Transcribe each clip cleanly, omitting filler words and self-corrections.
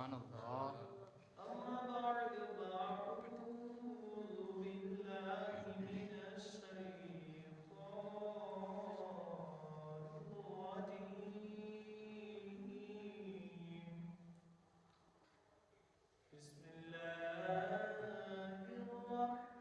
سبحان اللہ. أما بعد فأعوذ بالله من الشيطان الرجيم. بسم الله الرحمن الرحيم.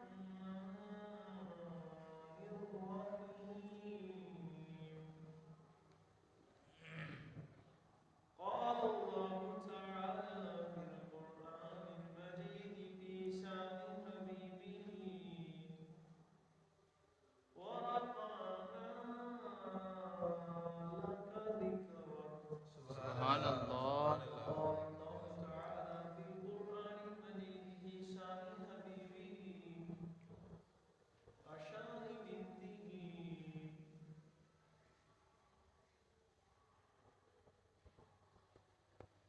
قال الله تعالى في القرآن المجيد في شأن حبيبه ورفعنا لك ذكرك. سبحان اللہ. قال الله تعالى في القرآن المجيد في شأن حبيبه وشأن بنته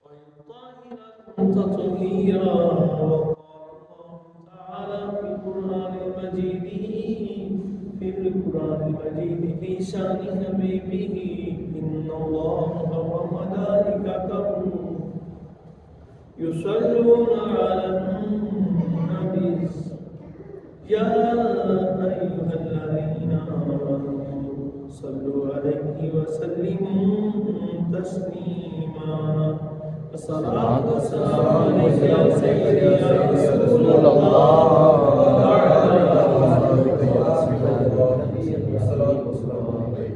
ويطهركم تطهيرا. وقال الله تعالى في القرآن المجيد في شأن حبيبه إن الله وملائكته يصلون على النبي يا أيها الذين آمنوا صلوا عليه وسلموا تسليما. الصلاة والسلام عليك يا سيدي يا رسول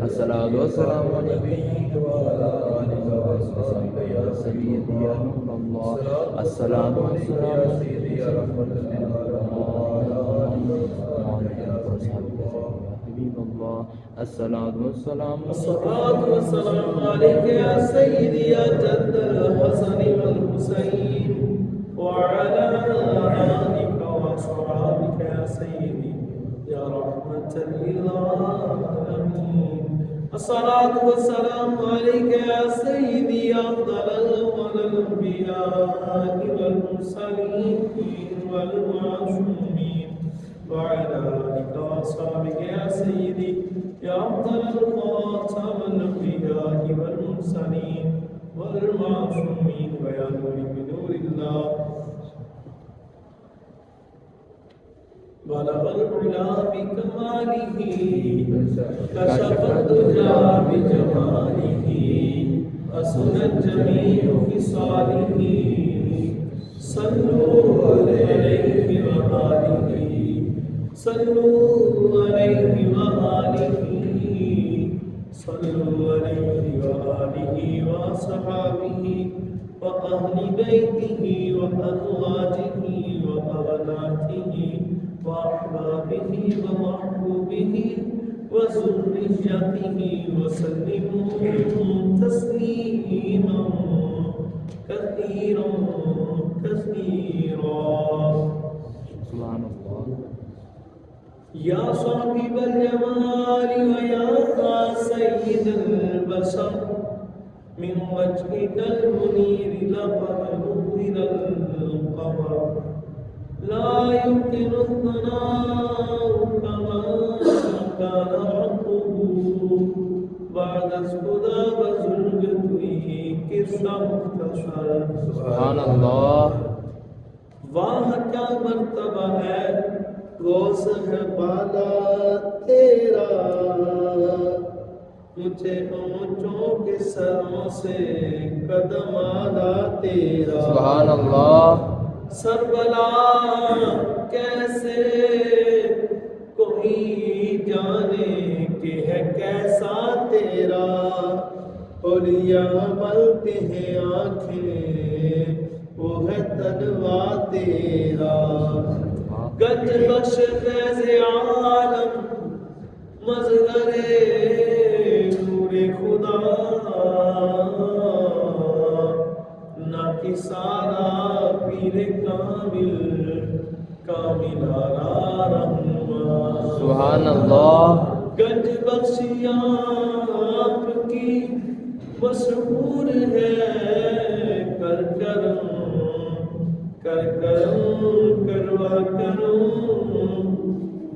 الصلاة والسلام عليك وعلى آلك وصحبك يا سيدي يا نور الله. الصلاة والسلام عليك يا رحمة الله. الصلاة والسلام عليك يا سيدي يا جد الحسن والحسين وعلى آلك وأصحابك يا سيدي يا رحمة للعالمين. الصلاة والسلام عليك يا سيدي يا أفضل الأنبياء والمرسلين والمعصومين وعلى آلك وأصحابك يا سيدي يا أفضل الخاتم الأنبياء والمرسلين والمعصومين ويا نور بنور الله بلغ العلا بكماله كشف الدجى بجماله حسنت جميع خصاله صلوا عليه وآله صلوا عليه وآله صلوا عليه وآله وصحابه وأهل بيته وأزواجه وأبناته وأحبابه ومحبوبه وذريته وسلموا تسليما كثيرا كثيرا. سبحان الله. يا صاحب الجمال ويا سيد البشر من وجهك المنير لقد نور القمر لا يمكن الثناء كما كان حقه بعد اسكدا وزلجته كسا مختصر. سبحان اللہ. واہ کیا مرتبہ ہے غوث ہے بالا تیرا مجھے اونچوں کے سروں سے قدم آلا تیرا. سبحان اللہ. سربلا کیسے کوئی جانے کہ ہے کیسا تیرا اولیاء ملتے ہیں آنکھیں وہ ہے تنوا تیرا. گنج بخش فیض عالم مظہر نور خدا نہ کی سارا پیر کامل کامل آرا رحمہ. سبحان اللہ. گنج بخشی آپ کی مشہور ہے کر کرم کر کرم کروا کرم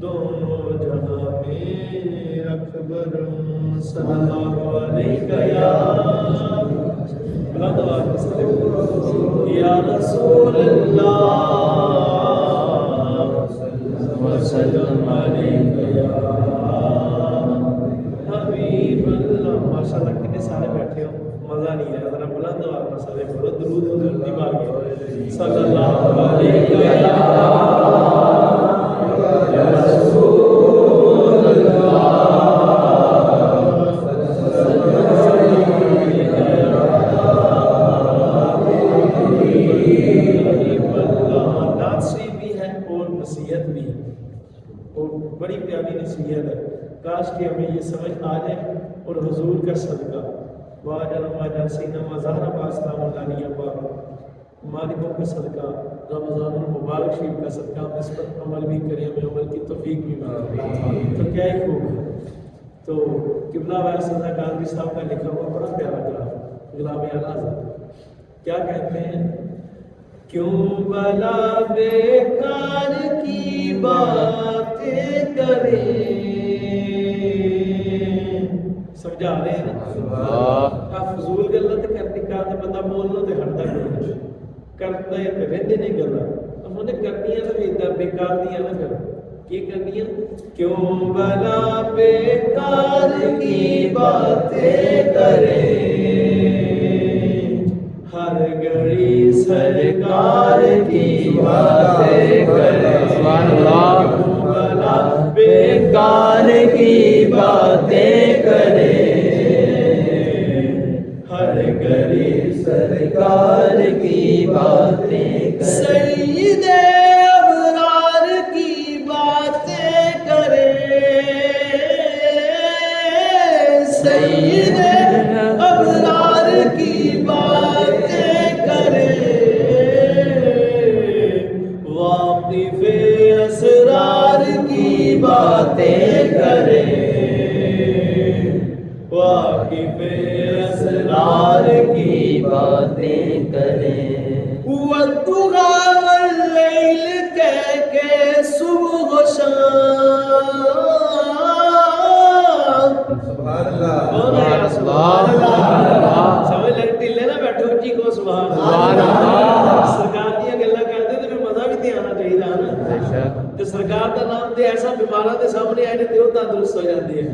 دونوں جہاں میں رکھ برم. صلی اللہ علیہ یا رسول اللہ وسلم علیک یا حبیب اللہ. ماشاء اللہ کتنے سارے بیٹھے ہو, مزہ نہیں ہے. ذرا بلند آواز میں سارے بولو درود حضور کی بار میں صلی اللہ علیہ بڑی پیاری نصیحت ہے. کاش کہ ہمیں یہ سمجھ آ جائے اور حضور کا صدقہ واجہ سینہ مظاہر پاک سلام اللہ علیہ پاک مالکوں کا صدقہ رمضان المبارک شریف کا صدقہ ہم اس پر عمل بھی کریں, ہمیں عمل کی توفیق بھی ملے تو کیا ہی خوب ہے. تو قبلہ وائس رضا گاندھی صاحب کا لکھا ہوا بڑا پیارا کلام غلام اعلیٰ حضرت کیا کہتے ہیں, کیوں بلا بیکار کی باتیں کریں. سمجھا رہے ہیں نا, فضول گلت کرنے کا تو بندہ بولنا تو ہٹتا کوئی کرتا ہے تو رہتے نہیں گلا انہوں نے کرنی ہے تو ادھر بیکار دیا نہ کر کی کرنی ہے. کیوں بلا بیکار کی باتیں کریں, ہر گھڑی سرکار کی باتیں کریں. سبحان اللہ. بلا بیکار کی باتیں کریں, ہر گھڑی سرکار کی باتیں کریں. سید ابرار کی باتیں کریں, سید ابرار کی باتیں کریں, واقف اسرار کی باتیں کریں, واقف اسرار کی باتیں کریں. والدغا واللیل کہہ کے صبح و شام. سبحان اللہ. سبحان اللہ. سمجھ لگ ٹلے نہ بیٹھو جی کو سبحان اللہ. سرکار دیا گلا کرتے تو پھر مزہ بھی تے آنا چاہیے نا. تو سرکار دا نام تے ایسا بیماراں دے سامنے آئے تے وہ تندرست ہو جاندی ہے.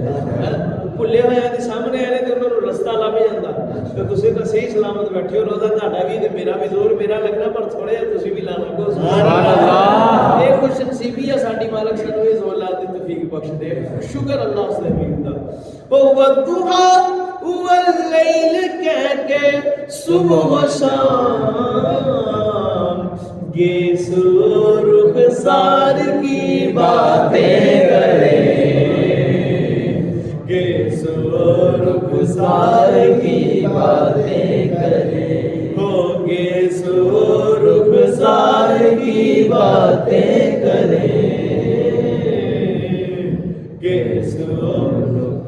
بھلے ہوئے دے سامنے آئے تے انہاں نوں رستہ لب جاندا. تو تسی تے صحیح سلامت بیٹھے ہو, روزہ تہاڈا بھی تے میرا بھی زور میرا لگنا پر تھوڑے تسی بھی لانا کو سبحان اللہ. یہ خوش نصیبی ہے ساڈی, مالک سانوں یہ زور لا دے توفیق بخش دے. شکر اللہ اس حبیب دا. والضحا واللیل کہہ کے صبح و شام, یہ رخسار کی باتیں کریں, یہ رخسار کی باتیں کریں, ہو گے رخسار کی باتیں کریں, یہ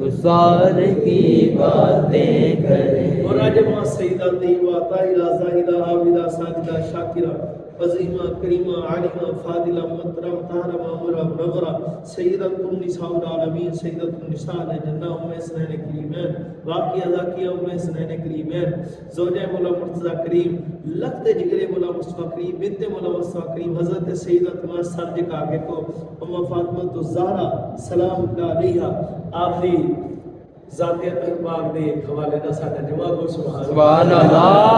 رخسار کی باتیں کریں. اور آج ماں سیدہ طیبہ طاہرہ زاہدہ عابدہ ساجدہ شاکرہ عظیمہ کریمہ عالمہ فاضلہ محترمہ طاہرہ مامورہ منورہ سیدۃ النساء العالمین سیدۃ النساء الجنہ ام حسنین کریمین واقعہ ذاکیہ ام حسنین کریمین زوجہ مولا مرتضی کریم لخت جگر مولا مصطفیٰ کریم بنت مولا مصطفیٰ کریم حضرت سیدتنا سرجک آگے کو ام فاطمہ الزہرا سلام اللہ علیہا آپ دی ذاتِ احباب دے حوالے دا ساڈا جمع کو سبحان اللہ.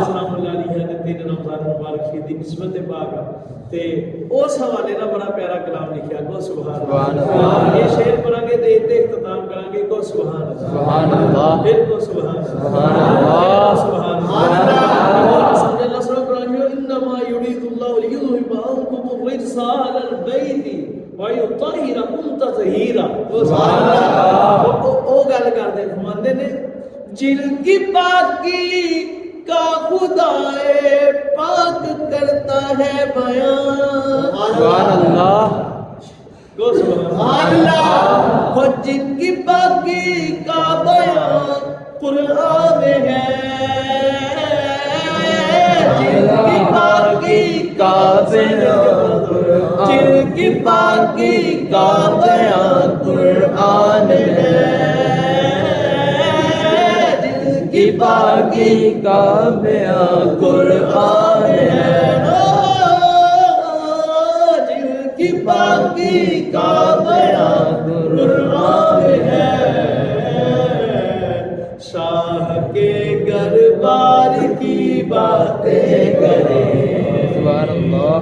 سلام اللہ علیہ نے تین رمضان مبارک شہیدی نسبت پاک تے اس حوالے دا بڑا پیارا کلام لکھیا کو سبحان اللہ. یہ شعر پڑھیں گے تے اختتام کریں گے کو سبحان اللہ. سبحان اللہ. پھر کو سبحان اللہ. سبحان اللہ. سبحان اللہ. سمجھ اللہ سبحان اللہ. انما یرید اللہ لیذهب عنکم الرجس اہل البیت وَيُطَهِّرَكُمْ تَطْهِيرًا. سبحان اللہ. وہ گل کرتے فرماتے نے جن کی پاکی کا خدائے پاک کرتا ہے بیان. سبحان اللہ. سبحان اللہ. جن کی پاکی کا بیان قرآن ہے, جن کی پاکی کا بیان, جن کی پاکی کا بیان قرآن ہے, جن کی پاکی کا بیان قرآن ہے، جن کی پاکی کا بیان قرآن ہے، شاہ کے دربار کی باتیں کریں، سبحان اللہ،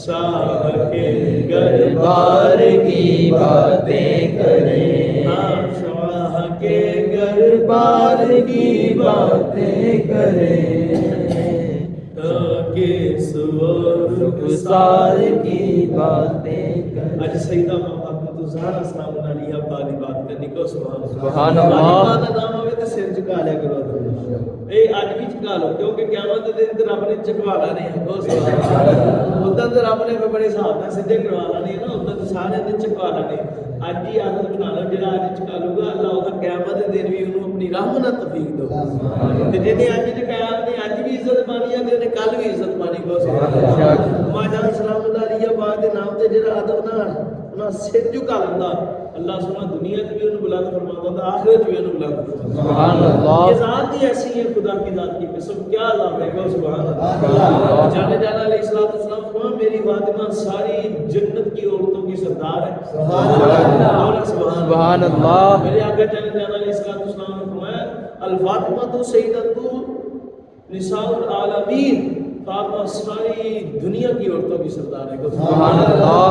شاہ کے دربار بار کی باتیں کریں، شاہ کے دربار کی باتیں کریں، کے سور رخسار کی باتیں کریں۔ آج سیدہ محمد زہرا سلام علیہ پاک بات کرنے کو سبحان اللہ۔ دا نام ہوئے تو سر چکا لیا کرو، اے آج بھی چکا لو، کیونکہ قیامت دن تے رب نے چکوانا نہیں ہے، ادھر تے رب نے بڑے حساب نال سجے کروانا نہیں ہے نا، ادھر تے سارے نے چکوانا نہیں۔ اج ہی عادت بنا لو، جڑا اج چکا لو گا اللہ دا قیامت دے دن بھی انہوں اپنی رحمت نال توفیق دو، تے جنے اج چکایا نے اج بھی عزت پانی ہے تے کل بھی عزت پانی کو ماں جان سلام علیہ پاک دے نام تے جڑا ادب نال انہاں سر جھکا لیندا، اللہ سبحانہ دنیا تے بھی انہوں بلند فرماوندا، آخرت بھی انہوں بلند فرماوندا۔ سبحان اللہ۔ یہ ذات ہی ایسی ہے، خدا کی ذات کی قسم، کیا ذات ہے، کہ سبحان اللہ۔ جانے جانا علیہ السلام فرمایا میری فاطمہ ساری جنت کی عورتوں کی سردار ہے، سبحان اللہ۔ میرے آقا جانے جانا علیہ السلام نے فرمایا الفاطمہ سیدۃ نساء العالمین، فاطمہ ساری دنیا کی عورتوں کی سردار ہے، سبحان اللہ۔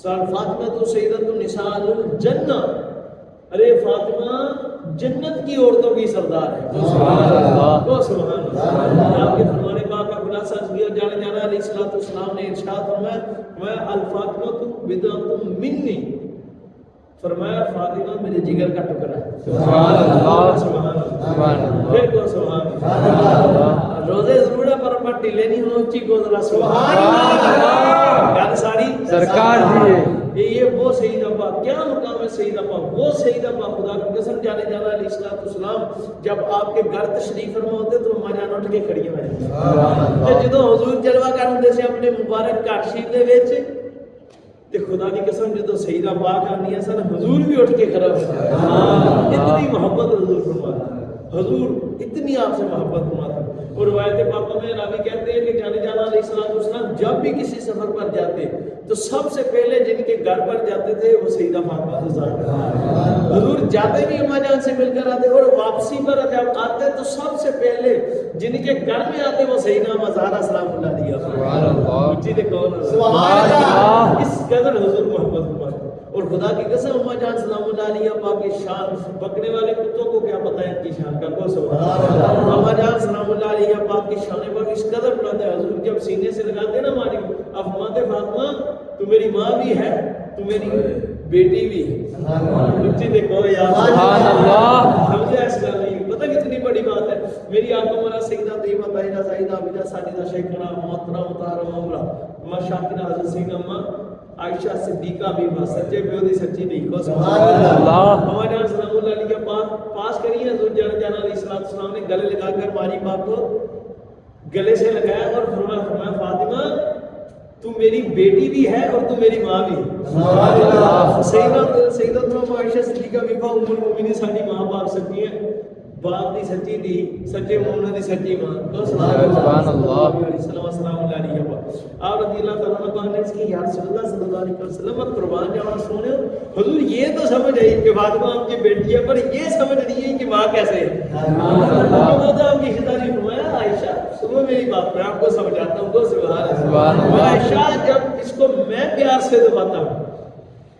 فاطمہ سیدۃ نساء الجنہ، ارے فاطمہ جنت کی عورتوں کی سردار ہے، سبحان اللہ۔ سبحان اللہ۔ آپ کے فرمانے پاک کا خلاصہ جانے جانا علیہ السلام نے ارشاد فرمایا الفاطمہ بضعۃ منی، فرمایا فاطمہ میرے جگر کا ٹکڑا ہے، سبحان اللہ، سبحان سبحان اللہ، اللہ، پھر کو سبحان اللہ۔ روزے ضرور ہے پر ٹھیلے نہیں ہونا، اونچی کو ذرا سبحان اللہ، گل ساری سرکار جی ہے۔ یہ وہ سیدہ پاک، کیا مقام ہے سیدہ پاک، وہ سیدہ پاک، خدا کی قسم جانے جانا علیہ السلام جب آپ کے گھر تشریف فرما ہوتے تو ماں جان اٹھ کے کھڑی ہو جاتی، تے جدوں حضور جلوہ کر ہوندے سے اپنے مبارک گھر شریف دے وچ، تے خدا کی قسم جدوں سیدہ پاک آندی سن حضور بھی اٹھ کے کھڑا ہو جاتا، اتنی محبت حضور فرماتا، حضور اتنی آپ سے محبت فرماتا۔ اور روایت پاک میں راوی کہتے ہیں کہ جانے جانا علیہ السلام جب بھی کسی سفر پر جاتے تو سب سے پہلے جن کے گھر پر جاتے تھے وہ سیدہ فاطمہ زہرا، حضور جاتے بھی اماں جان سے مل کر آتے، اور واپسی پر جب آتے تو سب سے پہلے جن کے گھر میں آتے وہ سیدہ اماں زہرا سلام اللہ علیہا، سبحان اللہ، جی دیکھو سبحان اللہ، اس قدر حضور محبت فرماتے۔ اور خدا کی قسم اماں جان سلام اللہ علیہا پاک کی شان، پکنے والے کتوں کو کیا پتہ ہے ان کی شان کا، کو سبحان اللہ۔ اماں جان سلام اللہ علیہا پاک کی شان پاک اس قدر بلند ہے، حضور جب سینے سے لگاتے نا ماری اب فرماتے فاطمہ تو میری ماں بھی ہے، تو میری بیٹی بھی ہے، بچی دیکھو یا سبحان اللہ، سمجھا اس گل نہیں، پتہ کتنی بڑی بات ہے۔ میری آقا مولا سیدہ طیبہ طاہرہ زاہدہ عابدہ ساجدہ شیخنا محترمہ مطہرہ عمرہ اماں شاکرہ حضرت سیدہ اماں عائشہ صدیقہ بھی سچے پیو دی سچی دی کو سبحان اللہ۔ اماں جان سلام اللہ علیہ پاک پاس کریے حضور جانا علیہ السلام نے گلے لگا کر ماری پاک کو گلے سے لگایا اور فرمایا فاطمہ تو میری بیٹی بھی ہے اور تو میری ماں بھی ہے، سبحان اللہ۔ سیدہ عائشہ صدیقہ بھی ام المؤمنین ساری ماں باپ سچی ہے، باپ دی سچی دی سچے مومن دی سچی ماں، سبحان اللہ، السلام علیہ آپ رضی اللہ تعالیٰ عنہ نے اس کی یا رسول اللہ صلی اللہ علیہ وسلم قربان جاوا سونے حضور یہ تو سمجھ آئی کہ فاطمہ آپ کی بیٹی ہے، پر یہ سمجھ نہیں ہے کہ ماں کیسے ہے، وہ تو آپ کی خطا نہیں فرمایا عائشہ تم میری باپ میں آپ کو سمجھاتا ہوں کو سبحان اللہ۔ عائشہ جب اس کو میں پیار سے دباتا ہوں،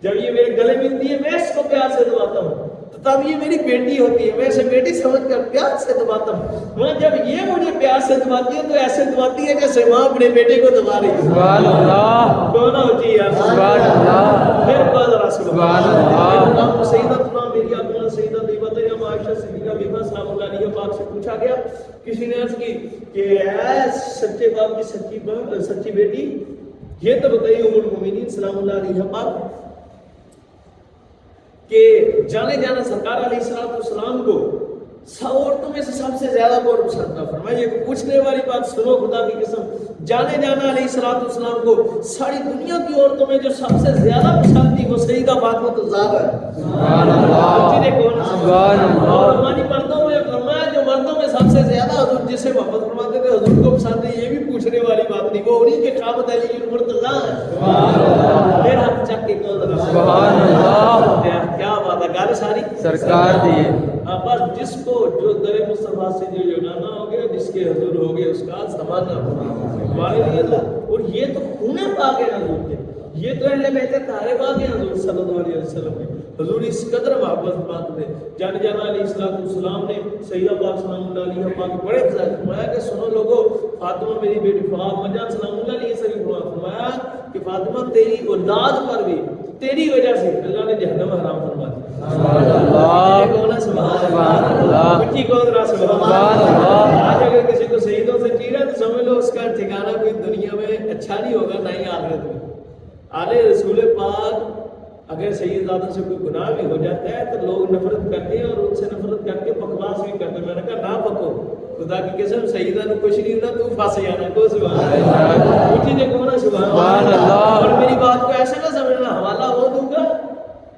جب یہ میرے گلے ملتی ہے میں اس کو پیار سے دباتا ہوں تو تب یہ میری بیٹی ہوتی ہے، میں اسے بیٹی سمجھ کر پیار سے دباتا ہوں، ماں جب یہ مجھے پیار سے دباتی ہے تو ایسے دباتی ہے جیسے ماں اپنے بیٹے کو دبا رہی ہے، سبحان اللہ، کون ہوتی ہے سبحان اللہ، پھر کو ذرا سبحان اللہ۔ نام سیدہ میری آقا سیدہ طیبہ طاہرہ عائشہ صدیقہ بیوہ سلام اللہ علیہا پاک سے پوچھا گیا، کسی نے عرض کی کہ اے سچے باپ کی سچی بیٹی یہ تو بتائیے ام المؤمنین سلام اللہ علیہا پاک کہ جانے جانا سرکار علیہ السلام کو عورتوں میں سے سب سے زیادہ کون پسند تھا، فرمایا یہ پوچھنے والی بات سنو خدا کی قسم، جانے جانا علیہ السلام کو ساری دنیا کی عورتوں میں جو سب سے زیادہ پسند تھی وہ سیدہ فاطمہ الزہرا ہے، سبحان اللہ، جنہیں کون سبحان اللہ، اور ہماری پردوں میں فرمایا زیادہ حضور جسے محبت فرماتے تھے حضور کو پسند ہے یہ بھی پوچھنے والی بات نہیں، وہ انہیں کے قامت علی المرتضیٰ ہیں. پھر ہاتھ چک کے کون لگا سبحان اللہ. کیا بات ہے، گال ساری سرکار دی. بس جس کو جو در مصطفیٰ سے جو جانا ہو گیا، جس کے حضور ہو گئے اس کا زمانہ ہمارے لیے تو. اور یہ تو انہیں پاک ہے حضور کے، یہ تو اہل بیت طاہرہ پاک ہیں حضور صلی اللہ علیہ وسلم کے. حضور اس قدر محبت بات دے جان جانا علیہ السلام نے سیدہ پاک سلام اللہ علیہ پاک بڑے فضائل فرمایا کہ سنو لوگو، فاطمہ میری بیٹی فاطمہ جان سلام اللہ علیہ سے فرمایا کہ فاطمہ تیری اولاد پر بھی تیری وجہ سے اللہ نے جہنم حرام فرما دی. سبحان اللہ. سبحان اللہ. مٹی کون را سبحان اللہ. آج اگر کسی کو شہیدوں سے چیرا تو سمجھ لو اس کا ٹھکانہ کوئی دنیا میں اچھا نہیں ہوگا نہ ہی آخرت میں. آلے رسول پاک اگر سید زادہ سے کوئی گناہ بھی ہو جاتا ہے تو لوگ نفرت کرتے ہیں اور ان سے نفرت کر کے بکواس بھی کرتے ہیں. میں نے کہا نہ پکو، خدا کی قسم سیدہ نے کچھ نہیں ہونا، تو پھانسی آنا کو سبحان اللہ. اٹھی نے کہنا سبحان اللہ. اور میری بات کو ایسے نہ سمجھنا حوالہ وہ دوں گا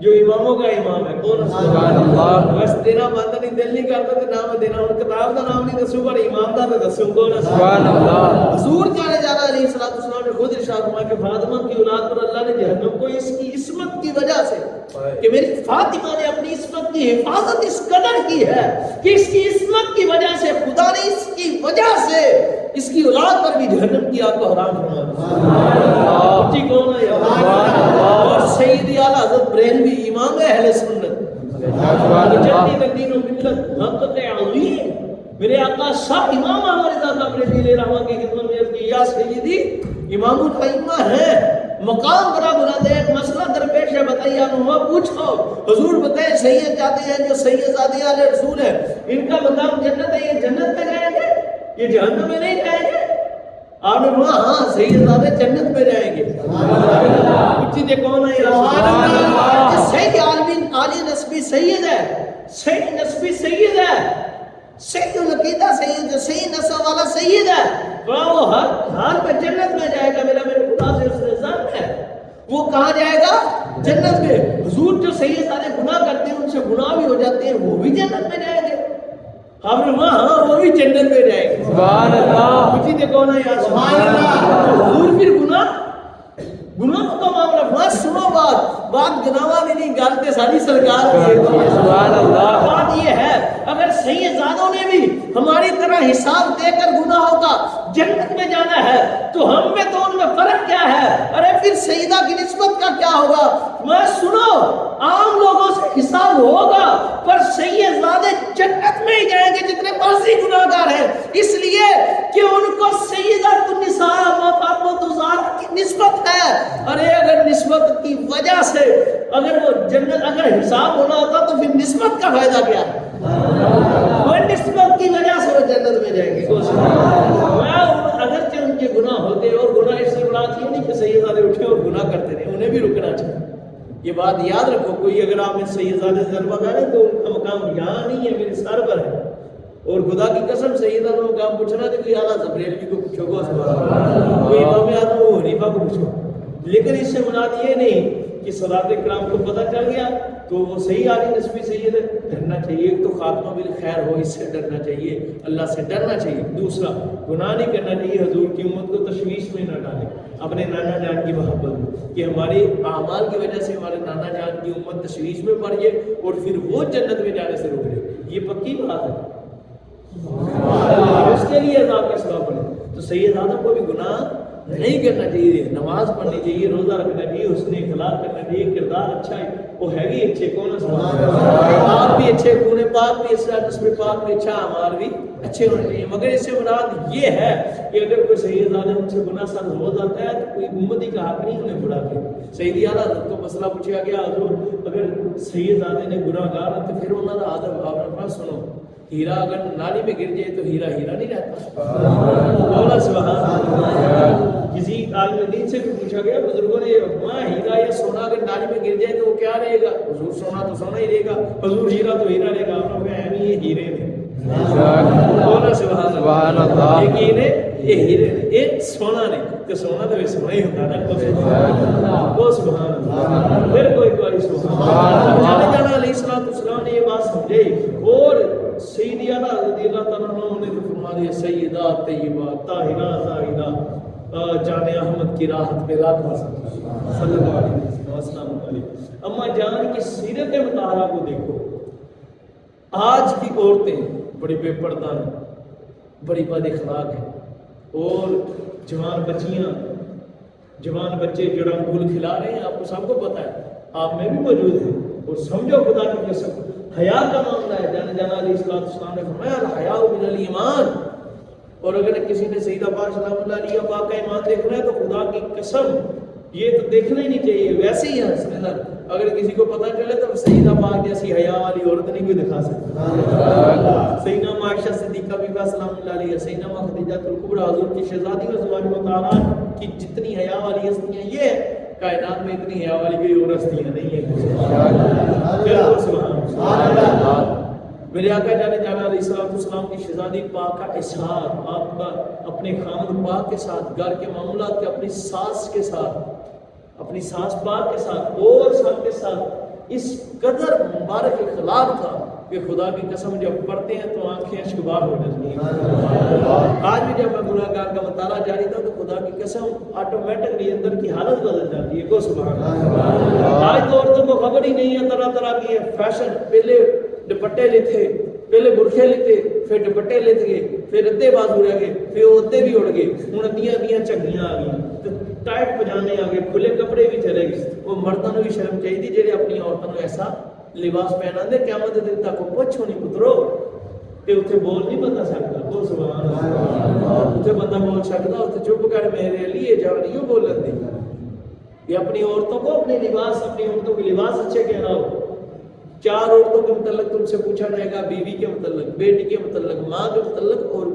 جو اماموں کا امام ہے. کون؟ سبحان اللہ. بس دینا بندہ نہیں، دل نہیں کرتا تو نام دینا، ان کتاب کا نام نہیں دسوں پر امام کا تو دسوں. کون؟ سبحان اللہ. حضور جانے جانا علیہ السلام نے خود ارشاد فرمایا کہ فاطمہ کی اولاد پر اللہ نے جہنم کو اس کی عصمت کی وجہ سے، کہ میری فاطمہ نے اپنی عصمت کی حفاظت اس قدر کی ہے کہ اس کی عصمت کی وجہ سے خدا نے اس کی وجہ سے اس کی اولاد پر بھی جہنم کی آگ کو حرام فرما دیا. جی کون ہے؟ اور سیدی اعلیٰ حضرت بریلوی امام اہل سنت جدید الدین و ملت حقیقت عظیم میرے آقا شاہ امام احمد رضا صاحب نے دل رحمہ کی خدمت میں عرض کی یا سیدی امام الائمہ ہے، مقام بڑا بلند ہے، ایک مسئلہ درپیش ہے، بتائیے عنہ پوچھو. حضور بتائیں سید جاتے ہیں جو سید زادے والے رسول ہیں ان کا مقام جنت ہے، یہ جنت میں جائیں گے، یہ جہنم میں نہیں جائیں گے؟ آپ نے کہا ہاں سید زادے جنت میں جائیں گے. کچھ دے کون ہے؟ سید عالمین عالی نسبی سید ہے، سید نسبی سید ہے، سید العقیدہ سید، جو سید نسب والا سید ہے، وہ ہر حال میں جنت میں جائے گا. میرا میرے خدا سے اس نے ظن ہے وہ کہاں جائے گا؟ جنت میں. حضور جو سید سارے گناہ کرتے ہیں ان سے گناہ بھی ہو جاتے ہیں وہ بھی جنت میں جائیں گے. ہم نے ہاں وہ بھی جنت میں جائیں گے. سبحان اللہ. کچھ دے کون ہے یار؟ سبحان اللہ. حضور پھر گناہ کا معاملہ بس سنو بات گناوا بھی نہیں گالتے ساری سرکار کی. سبحان اللہ. بات یہ ہے اگر سید زادوں نے بھی ہماری طرح حساب دے کر گناہوں کا جنت میں جانا ہے تو ہم میں تو ان میں فرق کیا ہے؟ ارے پھر سیدہ کی نسبت کا کیا ہوگا؟ میں سنو عام لوگوں سے حساب ہوگا پر سید زادے جنت میں ہی جائیں گے جتنے مرضی گناہگار ہیں، اس لیے کہ ان کو سیدۃ النساء فاطمۃ الزہرا کی نسبت ہے. ارے اگر نسبت کی وجہ سے اگر وہ جنت اگر حساب ہونا ہوتا تو پھر نسبت کا فائدہ کیا؟ وہ نسبت کی وجہ سے وہ جنت میں جائیں گے. اگرچہ ان کے گناہ ہوتے اور گناہ اس سے مراد یہ نہیں کہ سید زادے اٹھے اور گناہ کرتے رہے، انہیں بھی رکنا چاہیے. یہ بات یاد رکھو، کوئی اگر آپ نے سید زادے سے ضربہ کرے تو ان کا مقام یہاں نہیں ہے، میرے سر پر ہے. اور خدا کی قسم سیدہ کا مقام پوچھنا تو کوئی اعلیٰ بریلوی کو پوچھو گا، کوئی امام اعظم ابو حنیفہ کو پوچھو. لیکن اس سے مراد یہ نہیں کہ صحابہ کرام کو پتہ چل گیا تو وہ صحیح عالی نسبی سید ہے. ڈرنا چاہیے، ایک تو خاتمہ بالخیر ہو اس سے ڈرنا چاہیے، اللہ سے ڈرنا چاہیے. دوسرا گناہ نہیں کرنا چاہیے، حضور کی امت کو تشویش میں نہ ڈالیں اپنے نانا جان کی محبت میں کہ ہمارے اعمال کی وجہ سے ہمارے نانا جان کی امت تشویش میں پڑ جائے اور پھر وہ جنت میں جانے سے روک لے. یہ پکی بات ہے، اس کے لیے عذاب کا سبب بنے. تو سید آدم کو بھی گناہ نہیں کرنا چاہیے، نماز پڑھنی چاہیے، روزہ رکھنا چاہیے، حسن اخلاق کرنا چاہیے، کردار اچھا ہے، وہ ہے بھی اچھے. کون آپ بھی اچھے، خون پاک بھی اچھا، نسب پاک بھی اچھا، اعمال بھی اچھے ہونے چاہیے. مگر اس سے مراد یہ ہے کہ اگر کوئی سید آدم ان سے گناہ سر ہو جاتا ہے تو کوئی امتی کا حق نہیں انہیں بڑھا کے. سیدی اعلیٰ حضرت کو مسئلہ پوچھا گیا حضور اگر سید آدم نے گناہ گار تو پھر انہوں نے آدم آپ نے پاس سنو ہیرا اگر نالی میں گر جائے تو ہیرا نہیں رہتا. بولا سبحان اللہ. کسی عالم دین سے بھی پوچھا گیا بزرگوں نے ہیرا یا سونا اگر نالی میں گر جائے تو وہ کیا رہے گا؟ حضور سونا تو سونا ہی رہے گا، حضور ہیرا تو ہیرا رہے گا. آپ نے کہا یہ ہیرے نے. بولا سبحان اللہ. یقین ہے یہ ہیرے نے، ایک سونا نہیں تو سونا تو سونا ہی ہوتا نا. وہ سبحان اللہ. پھر کوئی سبحان اللہ. جانا علیہ السلام نے یہ بات سمجھے اور سیدی اعلیٰ رضی اللہ تعالیٰ عنہ نے ہماری سیدہ طیبہ طاہرہ زاہدہ جان احمد کی راحت پہ لاکھ صلی اللہ علیہ وسلم. اما جان کی سیرت مطالعہ کو دیکھو. آج کی عورتیں بڑی بے پردہ ہیں, بڑی بد اخلاق ہیں, اور جوان بچیاں جوان بچے جڑا گل کھلا رہے ہیں. آپ کو سب کو پتہ ہے, آپ میں بھی موجود ہیں. اور سمجھو خدا کی قسم حیا کا معاملہ ہے. جانا علیہ السلام نے فرمایا الحیاء من الایمان. اور اگر کسی نے سیدہ پاک سلام اللہ علیہ پاک کا ایمان دیکھنا ہے تو خدا کی قسم یہ تو دیکھنا ہی نہیں چاہیے, ویسے ہی ہنسنے لگ. اگر کسی کو پتہ چلے تو سیدہ پاک جیسی حیا والی عورت نہیں کوئی دکھا سکتا. سیدہ عائشہ صدیقہ بی بی سلام اللہ علیہ, سیدہ خدیجہ الکبریٰ حضور کی شہزادی و ازواج مطہرات کی جتنی حیا والی ہستیاں یہ ہے, کائنات میں اتنی حیا والی کوئی اور ہستیاں نہیں ہے. سبحان اللہ. میرے آقا جانا علیہ السلام کی شہزادی پاک کا اسحاق, آپ کا اپنے خامد پاک کے ساتھ, گھر کے معاملات کے اپنی ساس کے ساتھ, اپنی ساس پاک کے ساتھ اور سب کے ساتھ اس قدر مبارک اخلاق تھا کہ خدا کی قسم جب پڑھتے ہیں تو آنکھیں اشکبار ہو جاتی ہیں. آج بھی جب میں گناہگار کا مطالعہ جاری تھا تو خدا کی قسم آٹومیٹکلی اندر کی حالت بدل جاتی ہے. کو سبحان اللہ. آج تو عورتوں کو خبر ہی نہیں ہے, طرح طرح کی فیشن. پہلے دوپٹے لیتے, پہلے برقعے لیتے, پھر دوپٹے لیتے گئے, پھر ادھے بازو رہ گئے, پھر وہ ادھے بھی اڑ گئے, ہوں ادیاں چگیاں آ گئی, ٹائٹ پجامے آ گئے, کھلے کپڑے بھی چلے گئے. وہ مردوں بھی شرم چاہیے جہے اپنی عورتوں کو ایسا لباس پہنا دے. قیامت دے دن تک پوچھو نہیں پترو کہ اتنے بول نہیں بندہ سکتا. بول سبحان اللہ. اتنے بندہ بول سکتا, اتنے چپ کر میرے لیے جانیوں بولن دی. یہ اپنی عورتوں کو اپنے لباس, اپنی عورتوں کے لباس اچھے کہنا ہو. 4 عورتوں کے متعلق تم سے پوچھا جائے گا, بیوی کے متعلق, بیٹی کے متعلق, ماں کے متعلق اور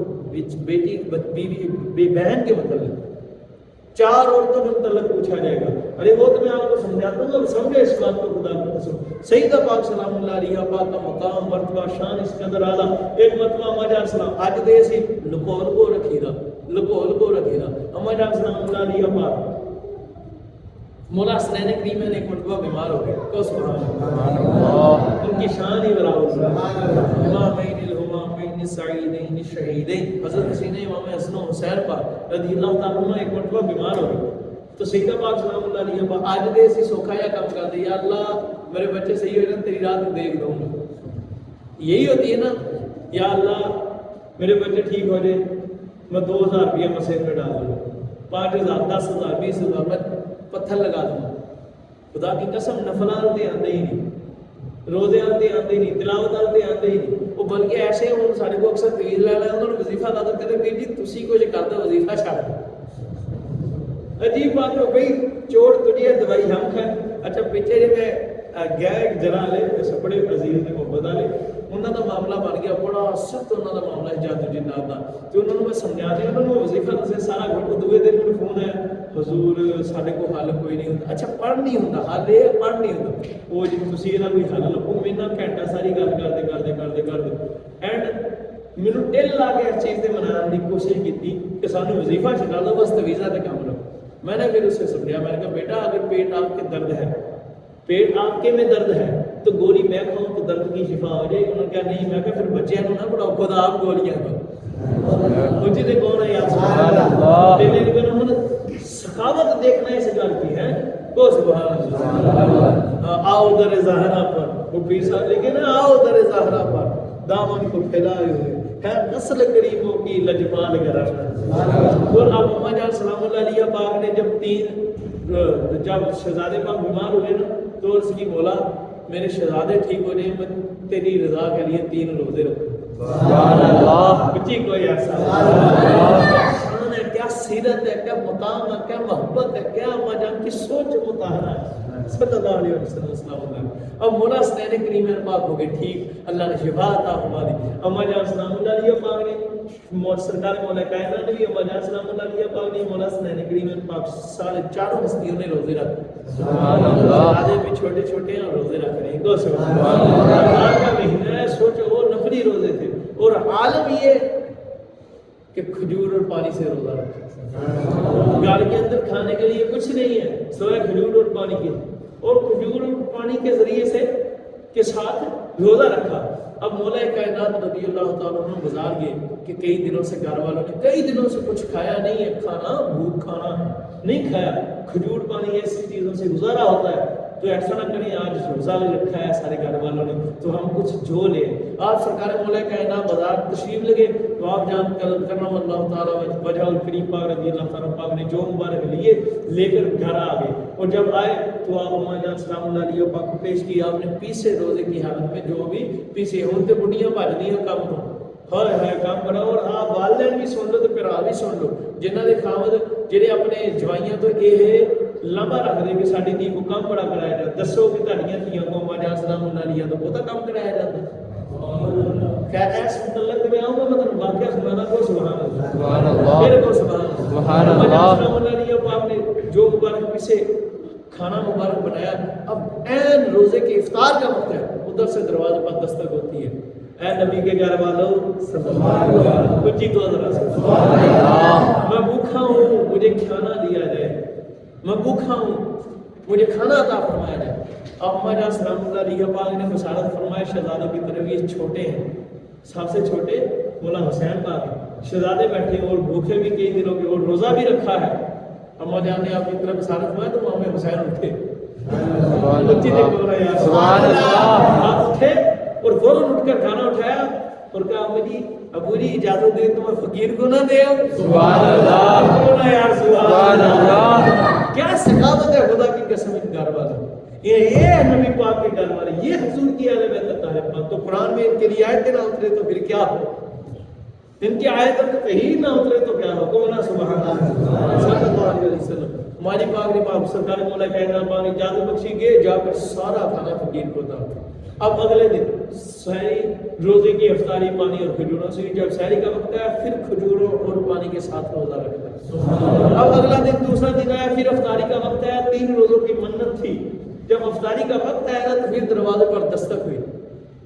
بیٹی بیوی بہن کے متعلق. 4 عورتوں کے متعلق پوچھا جائے گا. ارے وہ تو میں آپ کو سمجھاتا ہوں, سمجھے اس بات کو خدا کی قسم. سیدہ پاک سلام اللہ علیہ پاک کا مقام مرتبہ شان اس قدر اعلیٰ. ایک مرتبہ اما جان سلام اج دے سی لکول کو رکھی دا, لکول کو رکھی دا. اما جان سلام اللہ علیہ پاک مولا حسنین کریم نے ایک مرتبہ بیمار ہو گئے. تو سبحان اللہ, ان کی شان ہی برابر ہے. امامین الہمامین السعیدین الشہیدین حضرت حسین امام حسن و حسین پاک رضی اللہ تعالیٰ عنہ ایک مرتبہ بیمار ہو گئے. تو سیدہ پاک سلام اللہ علیہ پاک آج دے سی سوکھا یا کام کر دے, یا اللہ میرے بچے صحیح ہو جائیں, تیری رات کو دیکھ دوں گا. یہی ہوتی ہے نا, یا اللہ میرے بچے ٹھیک ہو جائیں, میں 2000 روپیہ مسجد میں ڈال دوں, 5000 10,000 20,000 میں پتھر لگا دوں. خدا کی قسم نفلات آتے ہی نہیں, روزے آتے ہی نہیں, تلاوت آتے ہی نہیں. وہ بلکہ ایسے ہوں سارے کو اکثر تیز لے لے انہوں نے وظیفہ ادا کرتے پھر جی تسی کو جو کرتے وظیفہ چھاڑ دو. عجیب بات ہو گئی, چوٹ تجھے دوائی ہم کھائیں. اچھا پیچھے جب میں گیا ایک جرا لے بڑے عزیز نے محبت والے, انہوں کا معاملہ بن گیا بڑا سخت, انہوں کا معاملہ ہے جادو جنات کا. تو انہوں نے میں سمجھا دیا, انہوں نے وظیفہ دسے سارا گھر کو. دوے دن میرے فون ہے, حضور سارے کو حل کوئی نہیں ہوتا. اچھا پڑھ نہیں ہوتا, حل یہ پڑھ نہیں ہوتا. وہ جی تھی یہ کوئی حل لگو, میں گھنٹہ ساری گل کرتے اینڈ میرے دل لا کے اس چیز سے منانے کی کوشش کی کہ سانو وظیفہ چھڈا دو, بس ویزا تے کام لو. میں نے پھر اسے سمجھا, میں نے کہا بیٹا اگر پیٹ آپ کے درد ہے, پیٹ آپ کے میں درد ہے تو گولی میں کھاؤں تو درد کی شفا ہو جائے. انہوں نے کہا نہیں. میں کہا پھر بچے کو نہ پڑھاؤ, خود آپ گولیاں دو. مجھے تو کون ہے یار, لیکن انہوں نے سخاوت دیکھنا اس گل کی ہے. کو سبحان اللہ. آؤ در زہرا پر, وہ پیر صاحب لیکن آؤ در زہرا پر دامن کو پھیلائے ہوئے ہے نسل غریبوں کی لجپال گرا. اور اب اما جان سلام اللہ علیہ پاک نے جب شہزادے پاک بیمار ہوئے نا تو اس کی بولا میرے شہزادے ٹھیک ہو جائیں, میں تیری رضا کے لیے 3 روزے رکھوں. سبحان اللہ. بچی کوئی ایسا شان ہے, کیا سیرت ہے, کیا مقام ہے, کیا محبت ہے, کیا اما جان کی سوچ مطالعہ ہے صلی اللہ علیہ وسلم. اب مولا حسنین کریم پاک ہو گئے ٹھیک, اللہ نے شفا عطا فرما دی. اما جان سلام اللہ علیہ پاک نے سرکار مولا کائنات نے بھی اما جان سلام اللہ علیہ پاک نے مولا حسنین کریم پاک سارے 4 ہستیوں نے روزے رکھے. سبحان اللہ. آدھے بھی چھوٹے چھوٹے ہیں روزے رکھ رہے ہیں. سبحان اللہ. رمضان کا مہینہ ہے, سوچو وہ نفلی روزے تھے. اور عالم یہ کہ کھجور اور پانی سے روزہ رکھے. گھر کے اندر کھانے کے لیے کچھ نہیں ہے سوائے کھجور اور پانی کے, اور کھجور اور پانی کے ذریعے سے کے ساتھ روزہ رکھا. اب مولا کائنات رضی اللہ تعالیٰ عنہ گزار گئے کہ کئی دنوں سے گھر والوں نے کئی دنوں سے کچھ کھایا نہیں ہے، کھانا بھوک کھانا نہیں کھایا، کھجور پانی ایسی چیزوں سے گزارا ہوتا ہے. تو ایسا نہ کریں آج روزہ لے رکھا ہے سارے گھر والوں نے تو ہم کچھ جو لیں. آپ سرکار مولا کائنات بازار تشریف لگے تو آپ جان کرم اللہ تعالیٰ وجہ الکریم پاک رضی اللہ تعالیٰ پاک نے جو مبارک لیے لے کر گھر آ گئے. اور جب آئے تو آپ اما جان سلام اللہ علیہ پاک کو پیش کی. آپ نے پیسے روزے کی حالت میں جو بھی پیسے ہوں تو بڑھیاں بھج دی کام تو ہے کام کرا. اور آپ والدین بھی سن لو تو پھر آپ بھی سن لو جنہوں نے خامد جہے اپنے جوائیاں تو یہ لمبا رکھ دے کہ ساری دھی کو کام بڑا کرایا جائے. دسو کہ تھوڑیاں دھیاں کو اما جان سلام اللہ علیہ تو بہت کام کرایا جاتا ہے. خیر ایس متعلق میں آؤں گا مطلب واقعہ سنانا کو سبحان اللہ میرے کو سبحان اللہ. سلام اللہ علیہ پاک نے جو مبارک پیسے کھانا مبارک بنایا. اب این روزے کے افطار کا وقت ہے، ادھر سے دروازے پر دستک ہوتی ہے. اے نبی کے گھر والوں سبحان اللہ کچھ تو ذرا سبحان اللہ. میں بھوکا ہوں مجھے کھانا دیا جائے، میں بھوکا ہوں مجھے کھانا عطا فرمایا جائے. اب ہمارا سلام اللہ علیہ پاک نے بشارت فرمایا شہزادوں کی طرف یہ چھوٹے ہیں، سب سے چھوٹے مولا حسین پاک شہزادے بیٹھے اور بھوکے بھی کئی دنوں کے اور روزہ بھی رکھا ہے. اما جان نے آپ کی طرف بشارت فرمایا تو امام حسین اٹھے سبحان اللہ. آپ اٹھے اور فوراً اٹھ کر کھانا اٹھایا اور کہا امی جی ابو جی اجازت دے تو میں فقیر کو نہ دے. سبحان اللہ سبحان اللہ. کیا ثقافت ہے خدا کی قسم ان گھر والوں. یہ نبی پاک کے گھر والے یہ حضور کی اہل بیت طاہرہ. تو قرآن میں ان کے لیے آیتیں نہ اترے تو پھر کیا ہو، ان کی آیتیں تو کہیں نہ اترے تو کیا ہو. کون سبحان اللہ صلی اللہ علیہ وسلم. ہماری پاک نے پاک سرکار مولا کائنات پاک نے اجازت بخشی گئے جا کر سارا کھانا فقیر کو تھا. اب اگلے دن سحری روزے کی افطاری پانی اور کھجوروں سے. جب سحری کا وقت آیا پھر کھجوروں اور پانی کے ساتھ روزہ رکھا. اب اگلا دن دوسرا دن آیا پھر افطاری کا وقت آیا. 3 روزوں کی منت تھی. جب افطاری کا وقت آیا نا تو پھر دروازے پر دستک ہوئی.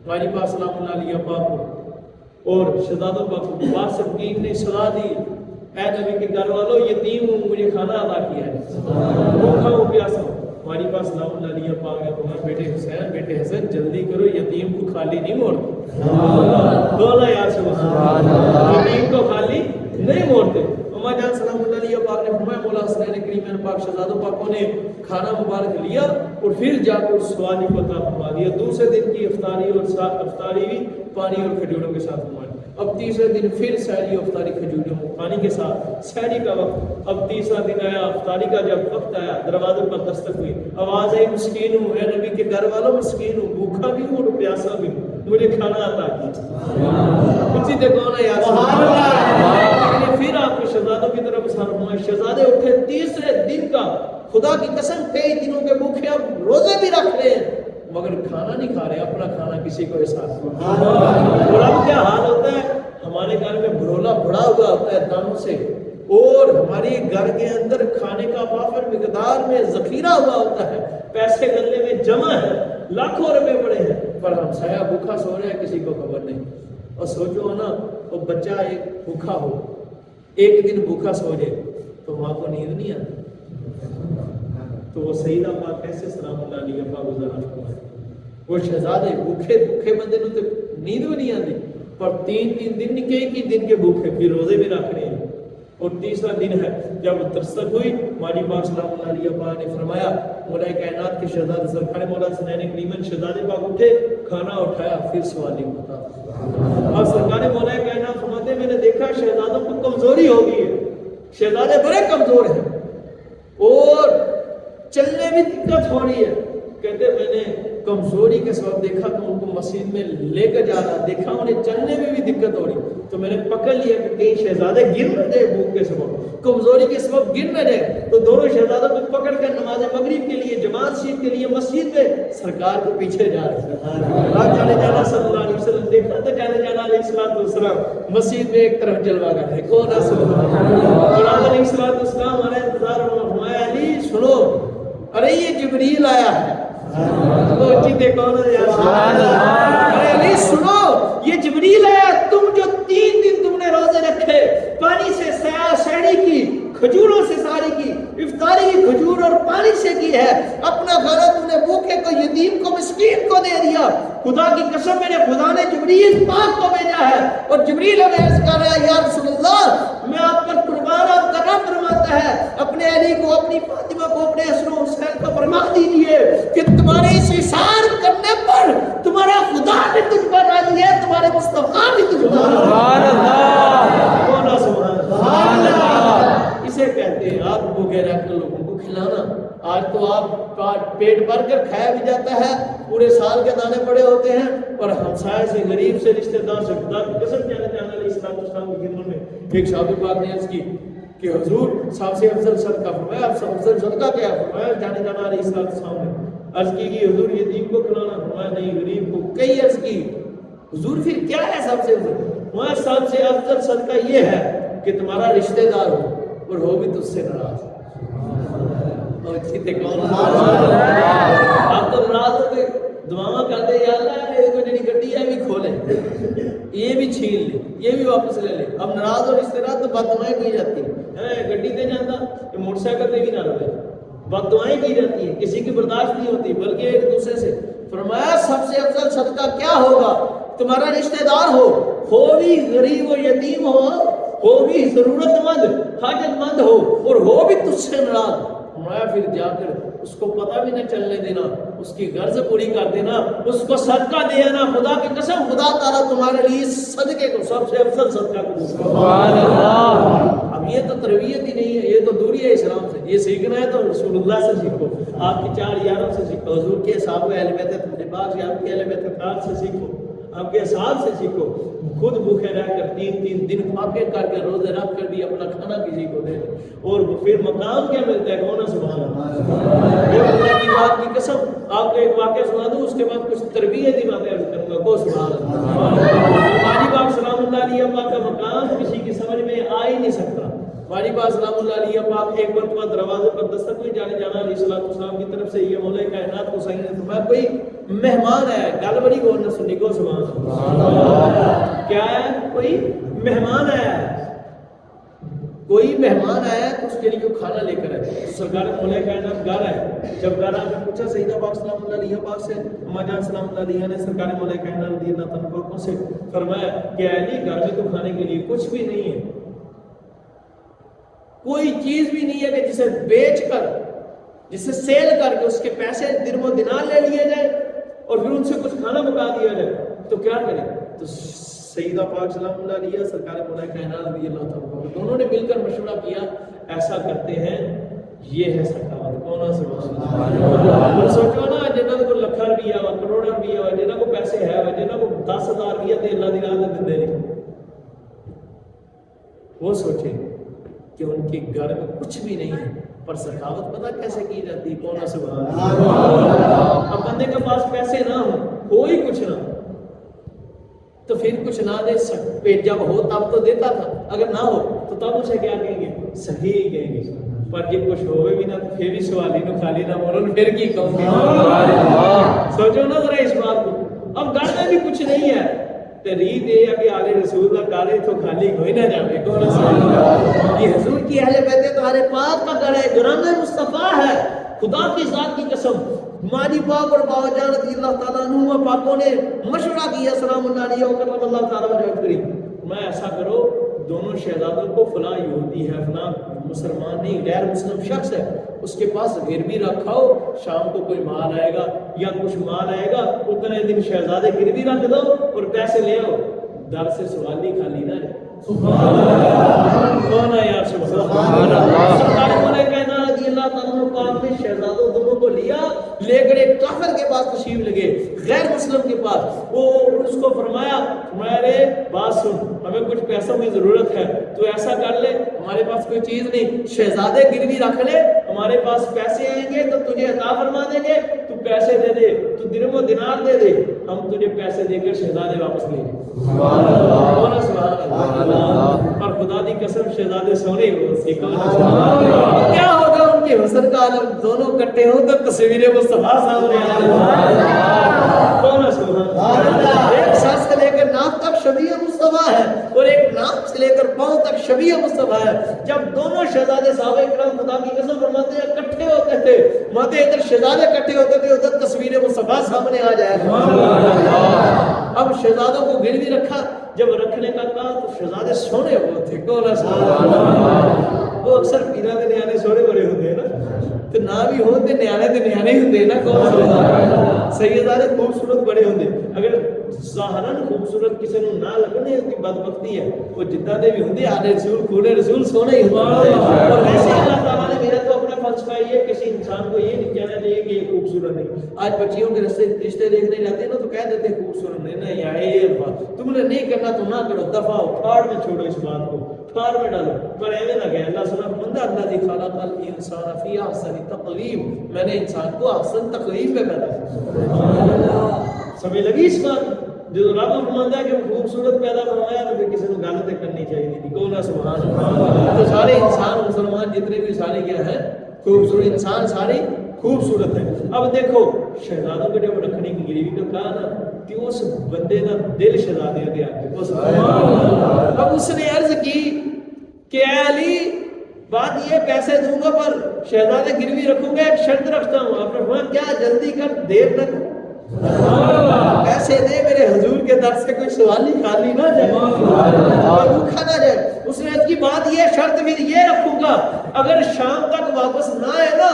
ہماری پاک سلام اللہ علیہ پاک کو اور شہزادوں پاک کو باس فقیر نے صلاح دی اے نبی کے گھر والوں یتیم ہوں مجھے کھانا عطا کیا ہے، بھوکا ہوں پیاسا ہوں. ہماری پاس سلام اللہ علیہ پاک نے فرمایا بیٹے حسین جلدی کرو یتیم کو خالی نہیں موڑتے. بولا یا سبحان اللہ. یتیم کو خالی نہیں موڑتے. اما جان سلام اللہ علیہ پاک نے فرمایا مولا حسین کریم پاک شہزادوں پاکوں نے کھانا مبارک لیا اور پھر جا کر سوالی کو عطا فرما دیا. دوسرے دن کی افطاری اور افطاری بھی پانی اور کھجوروں کے ساتھ فرمائی. اب تیسرے دن پھر سحری افطاری کھجوروں پانی کے ساتھ سحری کا وقت. اب تیسرا دن آیا افطاری کا. جب وقت آیا دروازے پر دستک ہوئی. آواز آئی مسکین ہوں اے نبی کے گھر والوں مسکین ہوں بھوکا بھی ہوں اور پیاسا بھی ہوں مجھے کھانا عطا کیجیے. کسی سے کون ہے یار پھر آپ کے شہزادوں کی طرف فرمایا. شہزادے اٹھے تیسرے دن کا خدا کی قسم کئی دنوں کے بھوکے اب روزے بھی رکھ رہے ہیں مگر کھانا نہیں کھا رہے. اپنا کھانا کسی کو احساس نہیں. اور اب کیا حال ہوتا ہے ہمارے گھر میں بھرولا بڑا ہوا ہوتا ہے دانوں سے اور ہمارے گھر کے اندر کھانے کا وافر مقدار میں ذخیرہ ہوا ہوتا ہے. پیسے گلے میں جمع ہے لاکھوں روپے پڑے ہیں پر ہم سایہ بھوکا سو رہے ہیں کسی کو خبر نہیں. اور سوچو نا وہ بچہ ایک بھوکا ہو ایک دن بھوکا سو جائے تو ماں کو نیند نہیں آتی. تو وہ سیدہ پاک کیسے سلام اللہ علیہ پاک گزارا فرمائے. وہ شہزادے بھوکے بندے نو تو نیند بھی نہیں آتی پر 3 دن ایک ہی دن کے بھوکے پھر روزے بھی رکھ رہے ہیں. اور تیسرا دن ہے جب دستک ہوئی ہماری پاک سلام اللہ علیہ پاک نے فرمایا مولا کائنات کے شہزادے سرکار مولا حسین کریم شہزادے پاک اٹھے کھانا اٹھایا پھر سوالی ہوتا. اور سرکار مولا کائنات فرماتے میں نے دیکھا شہزادوں کو کمزوری ہو گئی ہے. شہزادے بڑے کمزور ہیں اور چلنے بھی دقت ہو رہی ہے. کہتے میں نے کمزوری کے سبب دیکھا تو ان کو مسجد میں لے کر جا رہا دیکھا انہیں چلنے میں بھی دقت ہو رہی تو میں نے پکڑ لیا کہ کہیں شہزادے گر نہ جائے بھوک کے سبب کمزوری کے سبب گر نہ جائے. تو دونوں شہزادوں کو پکڑ کر نماز مغرب کے لیے جماعت شریف کے لیے مسجد میں سرکار کے پیچھے جا رہے ہیں. جانے جانا صلی اللہ علیہ وسلم دیکھا تو جانے جانا علیہ السلام مسجد میں ایک طرف جلوہ گر ہے کون ہے سبحان اللہ. علیہ السلام ہمارا انتظار فرمایا علی سنو ارے یہ جبریل آیا ہے. ارے علی سنو یہ جبریل آیا تم جو 3 دن تم نے روزے رکھے پانی سے سحری کی کھجوروں سے ساری کی افطاری کی کھجور اور پانی سے کی ہے، اپنا کھانا تو نے بھوکے کو، یتیم کو، مسکین کو دے دیا۔ خدا کی قسم میرے خدا نے جبریل پاک کو بھیجا ہے، اور جبریل ہمیں عرض کر رہا ہے یا رسول اللہ میں آپ پر قربان، آپ کا رب فرماتا ہے اپنے علی کو، اپنی فاطمہ کو، اپنے حسن و حسین کو فرما دیجئے کہ تمہارے اس اشار کرنے پر تمہارا خدا بھی تجھ پر راضی ہے، تمہارے مصطفیٰ بھی تجھ پر راضی ہے۔ سبحان اللہ، بولا سبحان اللہ۔ اسے کہتے ہیں آپ بھوکے رہ کر لوگوں کو کھلانا۔ آج تو آپ پیٹ بھر کر کھایا بھی جاتا ہے، پورے سال کے دانے پڑے ہوتے ہیں، اور ہمسائے سے، غریب سے، رشتہ دار سے، خدا کی قسم جانے جانے علیہ السلام کی خدمت میں ایک صحابی پاک نے عرض کی کہ حضور سب سے افضل صدقہ فرمایا، آپ سے افضل صدقہ کیا فرمایا؟ جانے جانا علیہ السلام نے عرض کی کہ حضور یتیم کو کھلانا، فرمایا نہیں غریب کو۔ کئی عرض کی حضور پھر کیا ہے سب سے افضل؟ وہاں سب سے افضل صدقہ یہ ہے کہ تمہارا رشتہ دار ہو اور ہو بھی تجھ سے ناراض۔ آپ تو ناراض ہو کے دعا کرتے یا اللہ یہ کوئی جڑی گڈی ہے بھی کھولے، یہ بھی چھین لے، یہ بھی واپس لے لے۔ اب ناراض اور رشتہ دار تو بد دعائیں کی جاتی ہیں، گڈی تے جاتا کہ موٹر سائیکل تے بھی نہ رہے، بد دعائیں کی جاتی ہیں، کسی کی برداشت نہیں ہوتی بلکہ ایک دوسرے سے۔ فرمایا سب سے افضل صدقہ کیا ہوگا؟ تمہارا رشتہ دار ہو بھی غریب و یتیم ہو بھی ضرورت مند حاجت مند اور ہو بھی تجھ سے ناراض، فرمایا پھر جا کر اس کو پتہ بھی نہ چلنے دینا، اس کی غرض پوری کر دینا، اس کو صدقہ دے دینا۔ خدا کی قسم خدا تعالیٰ تمہارے لیے اس صدقے کو سب سے افضل صدقہ کو۔ سبحان اللہ۔ اب یہ تو تربیت ہی نہیں ہے، یہ تو دوری ہے اسلام سے۔ یہ سیکھنا ہے تو رسول اللہ سے سیکھو، آپ کی چار یاروں سے سیکھو، حضور کے صحابہ اہل بیت پاک سے، آپ کے اہل بیت پاک سے سیکھو، آپ کے اصحاب سے سیکھو۔ خود بھوکے رہ کر 3 دن فاقے کر کے روزے رکھ کر بھی اپنا کھانا کسی کو دے دو، اور پھر مقام کیا ملتا ہے؟ کون سبحان اللہ۔ یہ اللہ کی بات کی قسم آپ کو ایک واقعہ سنا دوں، اس کے بعد کچھ تربیتی باتیں عرض کروں گا۔ کو سبحان اللہ۔ مالی باغ سلام اللہ علیہ پاک کا مقام کسی کی سمجھ میں آ ہی نہیں سکتا۔ مالی باغ سلام اللہ علیہ پاک ایک مرتبہ دروازے پر دستک ہوئی، جانے جانا علیہ السلام کی طرف سے، یہ مولا کائنات کو صحیح نے فرمایا کوئی مہمان ہے، گل بڑی غور نہ سنی، کو سبحان اللہ۔ کیا ہے؟ کوئی مہمان آیا ہے، کوئی مہمان آیا ہے تو اس کے لیے کھانا لے کر آئے۔ سرکار مولا کائنات گھر ہے، جب گھر آ کے پوچھا سیدہ پاک سلام اللہ علیہ پاک سے، اما جان سلام اللہ علیہ نے سرکار مولا کائنات رضی اللہ تعالیٰ عنہ سے فرمایا کہ علی گھر میں تو کھانے کے لیے کچھ بھی نہیں ہے، کوئی چیز بھی نہیں ہے کہ جسے بیچ کر، جسے سیل کر کے اس کے پیسے درم و دینار لے لیے جائے اور پھر ان سے کچھ کھانا پکا دیا جائے، تو کیا کریں؟ تو سیدہ پاک سلام اللہ علیہ سرکار مولا کائنات رضی اللہ تعالیٰ عنہ دونوں نے مل کر مشورہ کیا، ایسا کرتے ہیں، یہ ہے سخاوت۔ کون سبحان اللہ۔ اور سوچو نا جنہاں کو لکھا روپیہ ہوا، کروڑا روپیہ ہوا، جنہاں کو پیسے ہے، جنہاں کو 10,000 روپیہ دے اللہ دی راہ میں دے دے، وہ سوچیں کہ ان کے گھر میں کچھ بھی نہیں ہے، پر سخاوت پتہ کیسے کی جاتی ہے؟ کون سبحان اللہ۔ اب بندے کے پاس پیسے نہ ہو ہی کچھ نہ، تو پھر کچھ نہ دے سکتے، جب ہو تب تو دیتا تھا، اگر نہ ہو تو تب اسے کیا کہیں گے؟ صحیح کہیں گے۔ پر جب کچھ ہوئے بھی نہ تو پھر بھی سوالی نو خالی نہ بولن، پھر کی کہوں گے؟ سوچو نا ذرا اس بات کو۔ اب گھر میں بھی کچھ نہیں ہے تو ریت یہ ہے کہ آل رسول کا کارے تو خالی کوئی نہ جاوے۔ کون سبحان، یہ حضور کی اہل بیت طاہرہ پاک کا گھر ہے، گرامِ مصطفیٰ ہے۔ خدا کی ذات کی قسم مالی پاک اور بابا جان رضی اللہ تعالیٰ عنہ پاکوں نے مشورہ کیا سلام اللہ علیہ وسلم اللہ تعالیٰ وجہ کریم، میں ایسا کرو دونوں شہزادوں کو فلاں یہودی ہے، فلاں مسلمان نہیں غیر مسلم شخص ہے، اس کے پاس گروی رکھاؤ، شام کو کوئی مال آئے گا یا کچھ مال آئے گا، اتنے دن شہزادے گروی رکھ دو اور پیسے لے آؤ، در سے سوالی خالی نہ رہے۔ سبحان اللہ۔ کون ہے یار؟ سبحان اللہ۔ سرکار مولا کائنات رضی اللہ تعالیٰ عنہ پاک نے شہزادوں دونوں کو لیا، لے کر ایک کافر کے پاس تشریف لگے، غیر مسلم کے پاس، وہ اس کو فرمایا رے بات سن، ہمیں کچھ پیسوں کی ضرورت ہے، تو ایسا کر لے، ہمارے پاس کوئی چیز نہیں، شہزادے گروی رکھ لے، ہمارے پاس پیسے آئیں گے تو تجھے عطا فرما دیں گے، تو پیسے دے دے، تو درہم و دینار دے دے، ہم تجھے پیسے دے کر شہزادے واپس لے لیں۔ سبحان اللہ، سبحان اللہ۔ اور خدا دی قسم شہزادے سونے ہو کیا ہوگا ان کے حسن کا عالم، دونوں کٹے ہوں تو تصویر مصطفیٰ سامنے آ کون سبحان اللہ۔ ایک سر سے لے کر ناف تک شبیہ مصطفیٰ ہے اور ایک ناف سے لے کر پاؤں تک شبیہ مصطفیٰ ہے. جب دونوں شہزادے صحابہ کرام خدا کی قسم فرماتے ہیں اکٹھے ہوتے تھے، ماتے ادھر شہزادے اکٹھے ہوتے تھے، ادھر تصویر مصطفیٰ سامنے آ جائے گا. اب شہزادوں کو گروی رکھا، جب رکھنے کا کہا تو شہزادے سونے بہت تھے. کون وہ اکثر پیرا کے نیانے سونے بڑے ہوتے ہیں نا، تو نہ بھی ہوتے نیانے تے نیانے ہی ہوتے نا. کون سیدارے خوبصورت بڑے ہوتے، اگر ظاہراً خوبصورت کسی نے نہ لگنے اس کی بدبختی ہے. وہ جدہ دے بھی ہوندے آنے رسول کھولے رسول سونے ہی ہوتے. اور ویسے اللہ تعالیٰ نے میرا تو اپنا فلسفہ یہ ہے کسی انسان کو یہ نہیں کہنا چاہیے کہ یہ خوبصورت نہیں. آج بچیوں کے رشتے دیکھنے جاتے ہیں نا تو کہہ دیتے ہیں خوبصورت نہیں. نہیں یار تم نے نہیں کرنا تو نہ کرو، دفعہ پھاڑ میں چھوڑو اس بات کو، پھاڑ میں ڈالو. پر ایویں نہ کہ اللہ سنا بندہ اللہ دی خلق الانسان فی احسن تقویم، میں نے انسان کو احسن تقویم میں پیدا کیا. سمجھ لگی اس بات؟ جو رب فرماتا ہے کہ خوبصورت پیدا فرمایا تو پھر کسی کو گل تے کرنی چاہیے تھی. کون ہے سبحان اللہ. تو سارے انسان مسلمان جتنے بھی سارے کیا ہے خوبصورت انسان، سارے خوبصورت ہے. اب دیکھو شہزادوں کے جب رکھنے کی گریوی تو کہا نا کہ اس بندے کا دل شہزادے دے آگے. اب اس نے عرض کی کہ اے علی بات یہ پیسے دوں گا پر شہزادے گروی رکھوں گا، ایک شرط رکھتا ہوں. آپ نے فرمایا کیا؟ جلدی کر، دیر نہ کر، پیسے دے میرے حضور کے در سے کوئی سوالی خالی نہ جائے، بھوکا نہ جائے. اس نے اس کی بات یہ شرط پھر یہ رکھوں گا اگر شام تک واپس نہ آئے نا،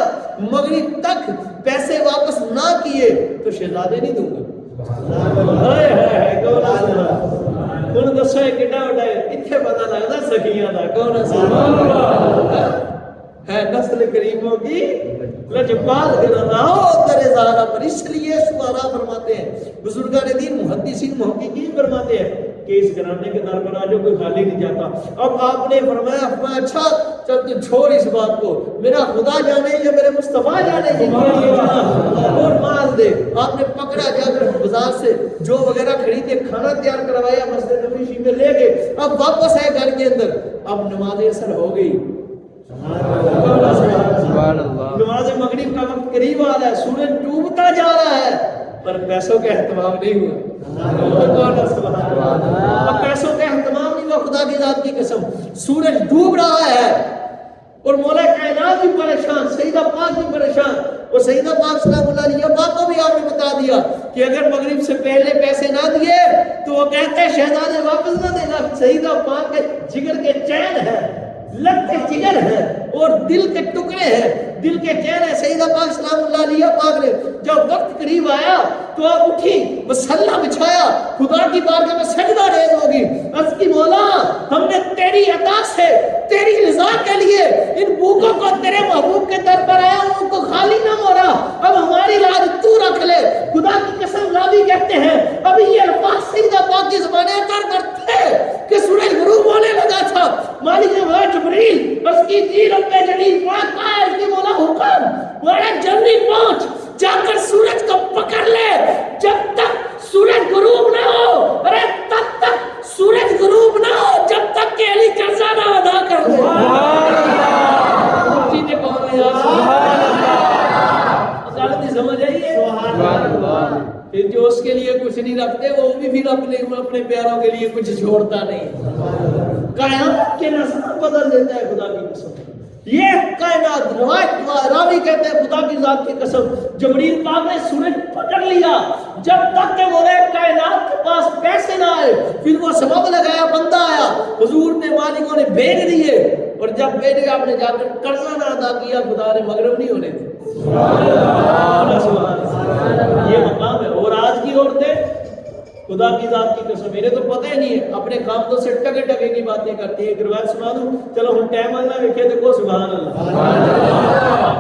مغرب تک پیسے واپس نہ کیے تو شہزادے نہیں دوں گا. ہوں دسو کتنا بڑا ہے، اتنے پتا لگتا سکیاں کا. کون ہے نسل کریموں کی لجپال گرانا در زارا پر. اس لیے شعراء فرماتے ہیں، بزرگان دین محدثین محققین فرماتے ہیں کہ اس گھرانے کے در پر آجو کوئی خالی نہیں جاتا. اب آپ نے فرمایا اچھا چل تو چھوڑ اس بات کو، میرا خدا جانے یا میرے مصطفیٰ جانے اور مال دے. آپ نے پکڑا جا کر بازار سے جو وغیرہ خریدے، کھانا تیار کروایا، مسجد نبوی شریف میں لے گئے. اب واپس آئے گھر کے اندر، اب نماز عصر ہو گئی، نماز مغرب کا وقت قریب آ رہا ہے، سورج ڈوبتا جا رہا ہے پر پیسوں کا اہتمام نہیں ہوا. اب پیسوں کا اہتمام نہیں ہوا. خدا کی ذات کی قسم سورج ڈوب رہا ہے اور مولا کائنات بھی پریشان، سیدہ پاک بھی پریشان. اور سیدہ پاک سلام اللہ علیہ بات کو بھی آپ نے بتا دیا کہ اگر مغرب سے پہلے پیسے نہ دیے تو وہ کہتے ہیں شہزادے واپس نہ دینا. سیدہ پاک کے جگر کے چین ہے، لگتے جگر ہے اور دل کے ٹکڑے ہیں، دل کے چین ہے. سیدہ پاک سلام اللہ علیہ پاک نے جب وقت قریب آیا تو آپ اٹھی، مسلح بچھایا، خدا کی بارگاہ میں سجدہ ریز ہوگی. عرض کی مولا ہم نے تیری عطا سے تیری رضا کے لیے ان بھوکوں کو تیرے محبوب کے در پر آیا، ان کو خالی نہ موڑا، اب ہماری لاج تو رکھ لے. خدا کی قسم راوی کہتے ہیں ابھی یہ الفاظ سیدہ پاک کی زبانیں کر تھے کہ سورج غروب ہونے لگا تھا. مالک نے جبریل اس کی دی رب جلیل پاک کا ہے کہ مولا حکم بڑے جلدی پہنچ، جا کر سورج کو پکڑ لے جب تک سورج غروب نہ ہو. ارے تب تک سورج غروب نہ ہو جب تک کہ علی قرضہ نہ ادا کر دے. سیدھے کون ہے یار؟ غلطی سمجھ آئی ہے؟ پھر جو اس کے لیے کچھ نہیں رکھتے وہ بھی پھر اپنے پیاروں کے لیے کچھ چھوڑتا نہیں. کائنات کے نظام بدل دیتا ہے خدا کی قسم. یہ کائنات روایت راوی کہتے ہیں خدا کی ذات کی قسم جبریل پاک نے سورج پکڑ لیا جب تک کہ وہ کائنات کے پاس پیسے نہ آئے. پھر وہ سبب لگایا، بندہ آیا، حضور نے مالکوں نے بھیج دیے اور جب بھیج آپ نے جا کر قرضہ نہ ادا کیا خدا نے مغرب نہیں ہونے دی. یہ مقام ہے. اور آج کی عورتیں خدا کی ذات کی قسم میرے تو پتہ ہی نہیں ہے، اپنے کاموں سے ٹگے ٹگے کی باتیں کرتی ہے. ایک روایت سنا دوں، چلو ہم ٹائم اللہ دیکھے دیکھو سبحان اللہ،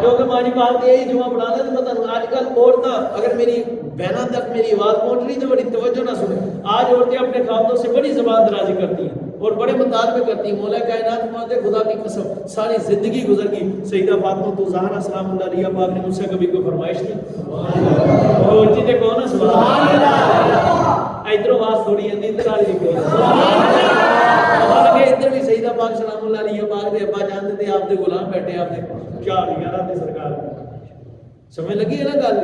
کیونکہ ہماری بات یہی جمعہ پڑھانا تو پتہ نہیں. آج کل عورتیں اگر میری بہنوں تک میری آواز پہنچ رہی تو بڑی توجہ نہ سنیں. آج عورتیں اپنے کاموں سے بڑی زبان درازی کرتی ہیں اور بڑے مطالبے کرتی ہیں. مولا کائنات فرماتے خدا کی قسم ساری زندگی گزر گئی، سیدہ فاطمہ تو زہرا سلام اللہ علیہ پاک نے مجھ سے کبھی کوئی فرمائش نہیں. اور جیتے کون ہے سبحان اللہ. ادھر آواز تھوڑی ہے ادھر والی بھی ادھر بھی سیدہ پاک سلام اللہ علیہ پاک دے ابا جانتے تھے آپ دے غلام بیٹھے آپ دے کیا یار آپ دے سرکار سمجھ لگی ہے نا گل.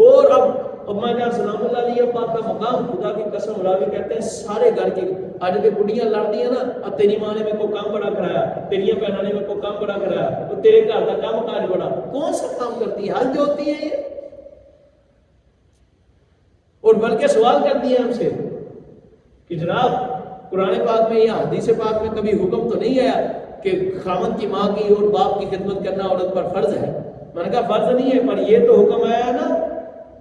اور اب اماں جان سلام اللہ علیہ پاک کا مقام خدا کی قسم راوی کہتے ہیں سارے گھر کے آج کے بڑھیاں لڑتی ہیں نا اب تیری ماں نے میرے کو کام بڑا کرایا, تیری بہنوں نے میرے کو کام بڑا کرایا, اور تیرے گھر کا کام کاج بڑا, کون سا کام کرتی ہے؟ حل جو ہوتی ہے یہ, اور بلکہ سوال کرتی ہے ہم سے کہ جناب قرآن پاک میں یا حدیث پاک میں کبھی حکم تو نہیں آیا کہ خاوند کی ماں کی اور باپ کی خدمت کرنا عورت پر فرض ہے؟ میں نے کہا فرض نہیں ہے, پر یہ تو حکم آیا ہے نا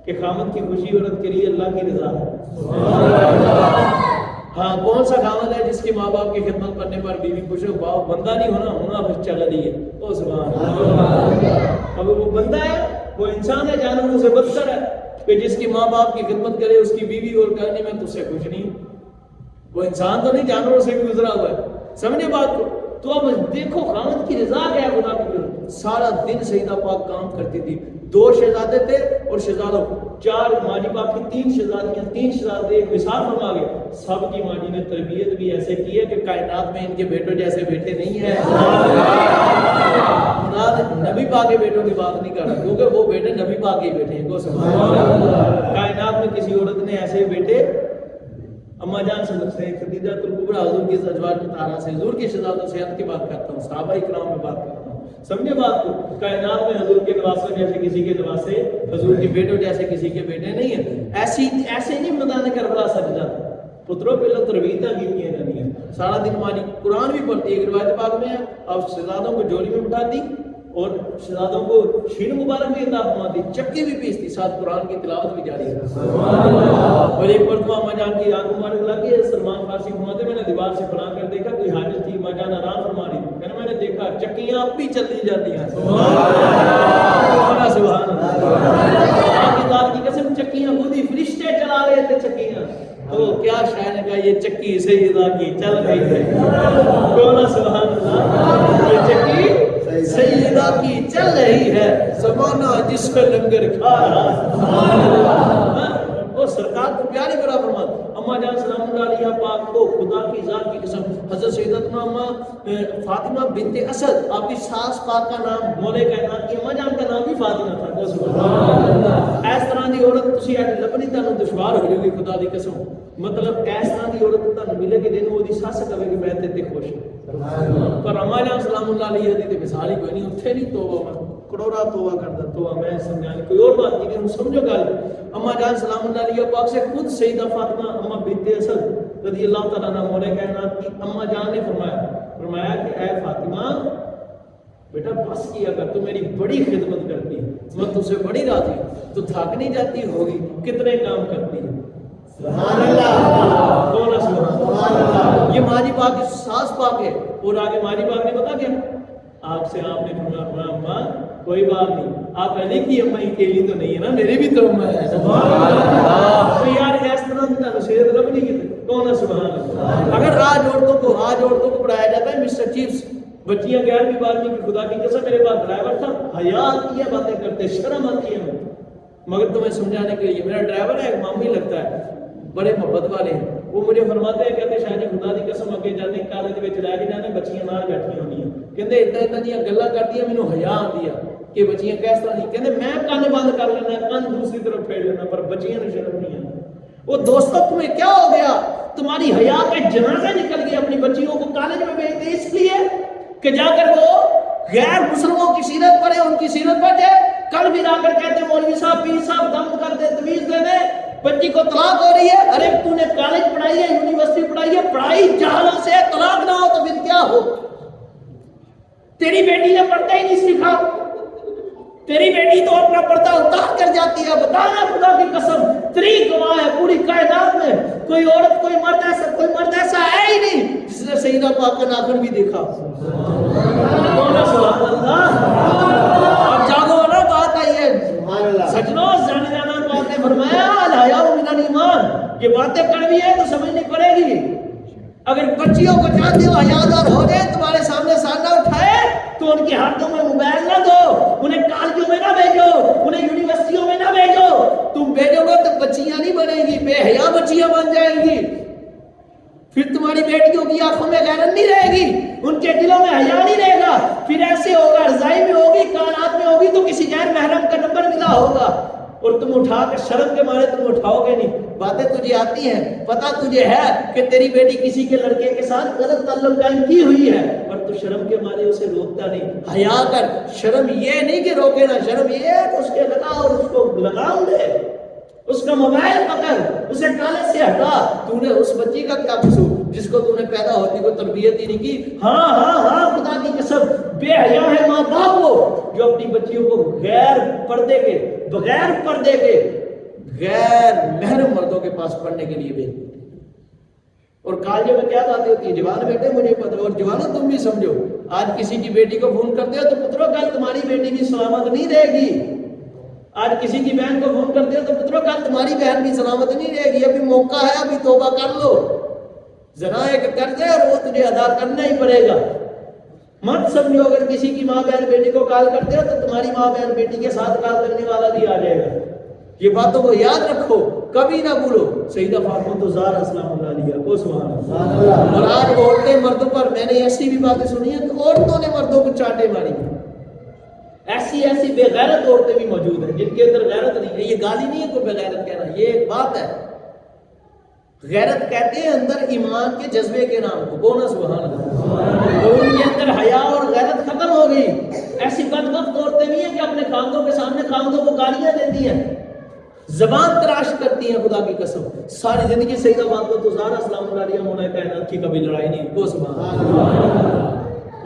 کہ خاوند کی خوشی عورت کے لیے اللہ کی رضا ہے. ہاں کون سا خاوند ہے جس کی ماں باپ کی خدمت کرنے پر بیوی خوش ہو؟ باپ بندہ نہیں ہونا پھر چل رہی ہے. او سبحان اللہ. اب وہ بندہ ہے, وہ انسان ہے, جانوروں سے بدتر ہے کہ جس کی ماں باپ کی خدمت کرے اس کی بیوی اور کہنے میں تجھ سے خوش نہیں. وہ انسان تو نہیں, جانوروں سے بھی گزرا ہوا ہے. سمجھے بات کو؟ تو اب دیکھو خاوند کی رضا کیا ہے خدا کی. سارا دن سیدہ پاک کام کرتی تھی. 2 شہزادے تھے اور شہزادوں 4 ماجی پاک کی 3 شہزادیاں, 3 شہزادے ایک مثال فرما گئے. سب کی ماجی نے تربیت بھی ایسے کی ہے کہ کائنات میں ان کے بیٹوں جیسے بیٹے نہیں ہیں. نبی پاک کے بیٹوں کی بات نہیں کر رہا کیونکہ وہ بیٹے نبی پاک کے بیٹے ہیں. کائنات میں کسی عورت نے ایسے بیٹے اما جان سے خدیجہ الکبریٰ حضور کی ازواج مطہرہ سے, حضور کی شہزادوں سے کی بات کرتا ہوں, صحابہ کرام میں بات کرتا ہوں. سمجھے بات کو؟ کائنات میں حضور کے نواسے جیسے کسی کے نواسے, حضور کے بیٹوں جیسے کسی کے بیٹے نہیں ہیں. ایسے نہیں میدان کربلا سج جاتا. پتروں پہلے تربیتاں کی جاتی ہیں. سارا دن ہماری قرآن بھی پڑھتی ہے. ایک روایت پاک میں ہے اب شہزادوں کو جوڑی میں بٹھاتی اور شہزادوں کو شیر مبارک بھی عطا فرماتی, چکی بھی پیستی, ساتھ قرآن کی تلاوت بھی جاری ہے. اور ایک مرتبہ اما جان کی آنکھ مبارک لگی ہے, سلمان فارسی فرماتے میں نے دیوار سے پڑھا کر دیکھا کوئی حاجت تھی, اما جان آرام فرما رہی تھی. میں نے دیکھا چکیاں اب بھی چلتی جاتی ہیں. سبحان اللہ کی قسم, چکیاں خود ہی فرشتے چلا رہے تھے چکیاں. تو کیا شاعر نے کہا یہ چکی سیدہ کی چل رہی ہے. سبحان اللہ, یہ چکی سیدہ کی چل رہی ہے, زمانہ جس پہ لنگر کھا رہا. وہ سرکار کو پیاری برا فرماتا. اما جان سلام اللہ علیہ پاک کو خدا کی ذات کی قسم حضرت سیدتنا اما فاطمہ بنت اسد, آپ کی ساس پاک کا نام مولا کائنات کی اما جان کا نام بھی فاطمہ تھا. سبحان اللہ. اس طرح دی عورت تسی اج لبنی تانوں دشوار ہو جائے گی خدا دی قسم. مطلب اس طرح دی عورت تانوں ملے گی دن وہ دی ساس کہے گی میں تے خوش ہوں. پر اما جان سلام اللہ علیہ دی تے مثال ہی کوئی نہیں. اوتھے نہیں توبہ کروڑا توبہ کردا توبہ میں سمجھانے کوئی اور بات نہیں. ہم سمجھو گل. اما جان سلام اللہ علیہ پاک سے خود سیدہ فاطمہ اما بنت اسد رضی اللہ تعالیٰ عنہ مولا کائنات کی اما جان نے فرمایا کہ اے فاطمہ بیٹا بس کیا کر, تو میری بڑی خدمت کرتی ہے, میں تجھ سے بڑی راضی ہوں, تو تھک نہیں جاتی ہوگی, کتنے کام کرتی ہے. سبحان اللہ. کون ہے سبحان اللہ. یہ ماجی پاک کی ساس پاک ہے. اور آگے ماجی پاک نے بتا کیا آپ سے آپ نے فرمایا اماں کوئی بات نہیں, آپ علی کی اماں اکیلی تو نہیں ہے نا, میری بھی تو اماں ہے. سبحان اللہ. تو یار اس طرح کی نصیحت رب نہیں کی. کون ہے سبحان اللہ. اگر آج عورتوں کو پڑھایا جاتا ہے مسٹر چیفس, بچیاں 11ویں 12ویں کی خدا کی قسم میرے پاس ڈرائیور تھا, حیا آتی ہے باتیں کرتے, شرم آتی ہے مگر تمہیں سمجھانے کے لیے. میرا ڈرائیور ہے, ایک مامی لگتا ہے, بڑے محبت والے ہیں. وہ مجھے فرماتے ہیں کہتے شاہ جی خدا کی قسم اگے جانے کالج میں لے کے جانے بچیاں نال بیٹھی ہونی ہیں, کہتے اتنا جی گلاں کردیاں مینوں حیا آتی ہے کہ بچیاں کس طرح نہیں. کہتے میں کان بند کر لینا, کان دوسری طرف پھیر لینا, پر بچیاں نے شرم نہیں آتی. وہ دوستوں تمہیں کیا ہو گیا, تمہاری حیا کے جنازے نکل گئے. اپنی بچیوں کو کالج میں بھیجتے اس لیے کہ جا کر وہ غیر مسلموں کی سیرت پڑھے, ان کی سیرت پڑھے. کل بھی جا کر کہتے مولوی صاحب پیر صاحب دم کر دے, تمیز دے دے, بچی کو طلاق ہو رہی ہے. ارے تو نے کالج پڑھائی ہے, یونیورسٹی پڑھائی ہے, پڑھائی جہالت سے, طلاق نہ ہو تو پھر کیا ہو. تیری بیٹی نے پڑھتا ہی نہیں سیکھا, تیری بیٹی تو اپنا پردہ اتار کر جاتی ہے. بتانا خدا کی قسم, تری گواہ ہے پوری کائنات میں, کوئی عورت کوئی مرد ایسا ہے ہی نہیں جس نے سیدہ پاک کا ناخن بھی دیکھا. سبحان اللہ. اب جاگو نا, بات آئی ہے سجنوں. زنانہ پاک نے فرمایا الحیا من الایمان, یہ باتیں کڑوی ہے تو سمجھنی پڑے گی. اگر بچیوں کو چاہتے ہو حیادار ہو جائے, تمہارے سامنے سر نہ اٹھائے تو ان کے ہاتھوں میں موبائل نہ دو, انہیں کالجوں میں نہ بھیجو, انہیں یونیورسٹیوں میں نہ بھیجو. تم بھیجو گے تو بچیاں نہیں بنیں گی, بے حیا بچیاں بن جائیں گی. پھر تمہاری بیٹیوں کی آنکھوں میں غیرت نہیں رہے گی, ان کے دلوں میں حیا نہیں رہے گا. پھر ایسے ہوگا, رضائی میں ہوگی, کائنات میں ہوگی تو کسی غیر محرم کا نمبر ملا ہوگا. اور تم اٹھا کے شرم کے مارے تم اٹھاؤ گے نہیں. باتیں تجھے آتی ہیں, پتا تجھے ہے کہ تیری بیٹی کسی کے لڑکے کے ساتھ غلط تعلق قائم کی ہوئی ہے, اور تو شرم کے مارے اسے روکتا نہیں. حیا کر. شرم یہ نہیں کہ روکے نا, شرم یہ ہے کہ اس کے لگا اور اس کو لگام دے, اس کا موبائل پکڑ, اسے کالے سے ہٹا. تو نے اس بچی کا کیا قصور جس کو تو نے پیدا ہوتی کو تربیت ہی نہیں کی. ہاں خدا کی قسم بے حیا ہے ماں باپ وہ جو اپنی بچیوں کو غیر پردے کے, بغیر پردے کے, غیر محرم مردوں کے پاس پڑھنے کے لیے بھیجتے. اور کالجوں میں کیا باتیں ہوتی ہے, جوان بیٹے مجھے پتہ, اور جوانوں تم بھی سمجھو, آج کسی کی بیٹی کو فون کرتے ہو تو پترو کل تمہاری بیٹی بھی سلامت نہیں رہے گی. آج کسی کی بہن کو فون کرتے ہو تو پترو کل تمہاری بہن بھی سلامت نہیں رہے گی. ابھی موقع ہے, ابھی توبہ کر لو. زنا ایک قرض ہے اور وہ تجھے ادا کرنا ہی پڑے گا. مت سمجھو اگر کسی کی ماں بہن بیٹی کو کال کرتے ہو تو تمہاری ماں بہن بیٹی کے ساتھ کال کرنے والا بھی آ جائے گا. یہ باتوں کو یاد رکھو, کبھی نہ بھولو. سیدہ فاطمہ زہرا سلام اللہ علیہا کو سبحان اللہ. اور آج عورتیں مردوں پر, میں نے ایسی بھی باتیں سنی ہیں کہ عورتوں نے مردوں کو چاٹے ماری. ایسی بے غیرت عورتیں بھی موجود ہیں جن کے اندر غیرت نہیں ہے. یہ گالی نہیں ہے کوئی بے غیرت کہنا, یہ ایک بات ہے. غیرت کہتے ہیں اندر ایمان کے جذبے کے نام کو. کون سبحان اللہ. اور ان کے اندر حیا اور غیرت ختم ہو گئی. ایسی بدبخت عورتیں بھی ہیں کہ اپنے خاندوں کے سامنے خاندوں کو گالیاں دیتی ہیں, زبان تراش کرتی ہیں. خدا کی قسم ساری زندگی سیدہ فاطمہ زہرا سلام اللہ علیہا مولا کائنات کی کبھی لڑائی نہیں. کو سبحان اللہ.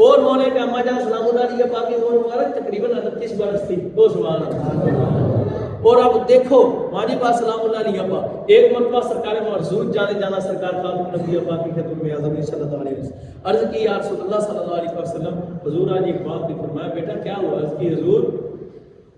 اور مولا کا اما جان سلام اللہ علیہا پاک کی عمر مبارک تقریباً 38 برس تھی. کو سبحان اللہ. اور اب دیکھو ہماری پاس سلام اللہ علیہ پاک ایک مرتبہ سرکار مرزوق جانے جانا سرکار خاتم نبی پاک کی خدمت میں اعظم صلی اللہ علیہ وسلم عرض کی یا رسول اللہ صلی اللہ علیہ وسلم, حضور آج ایک بات نے فرمایا, بیٹا کیا ہوا؟ عرض کی حضور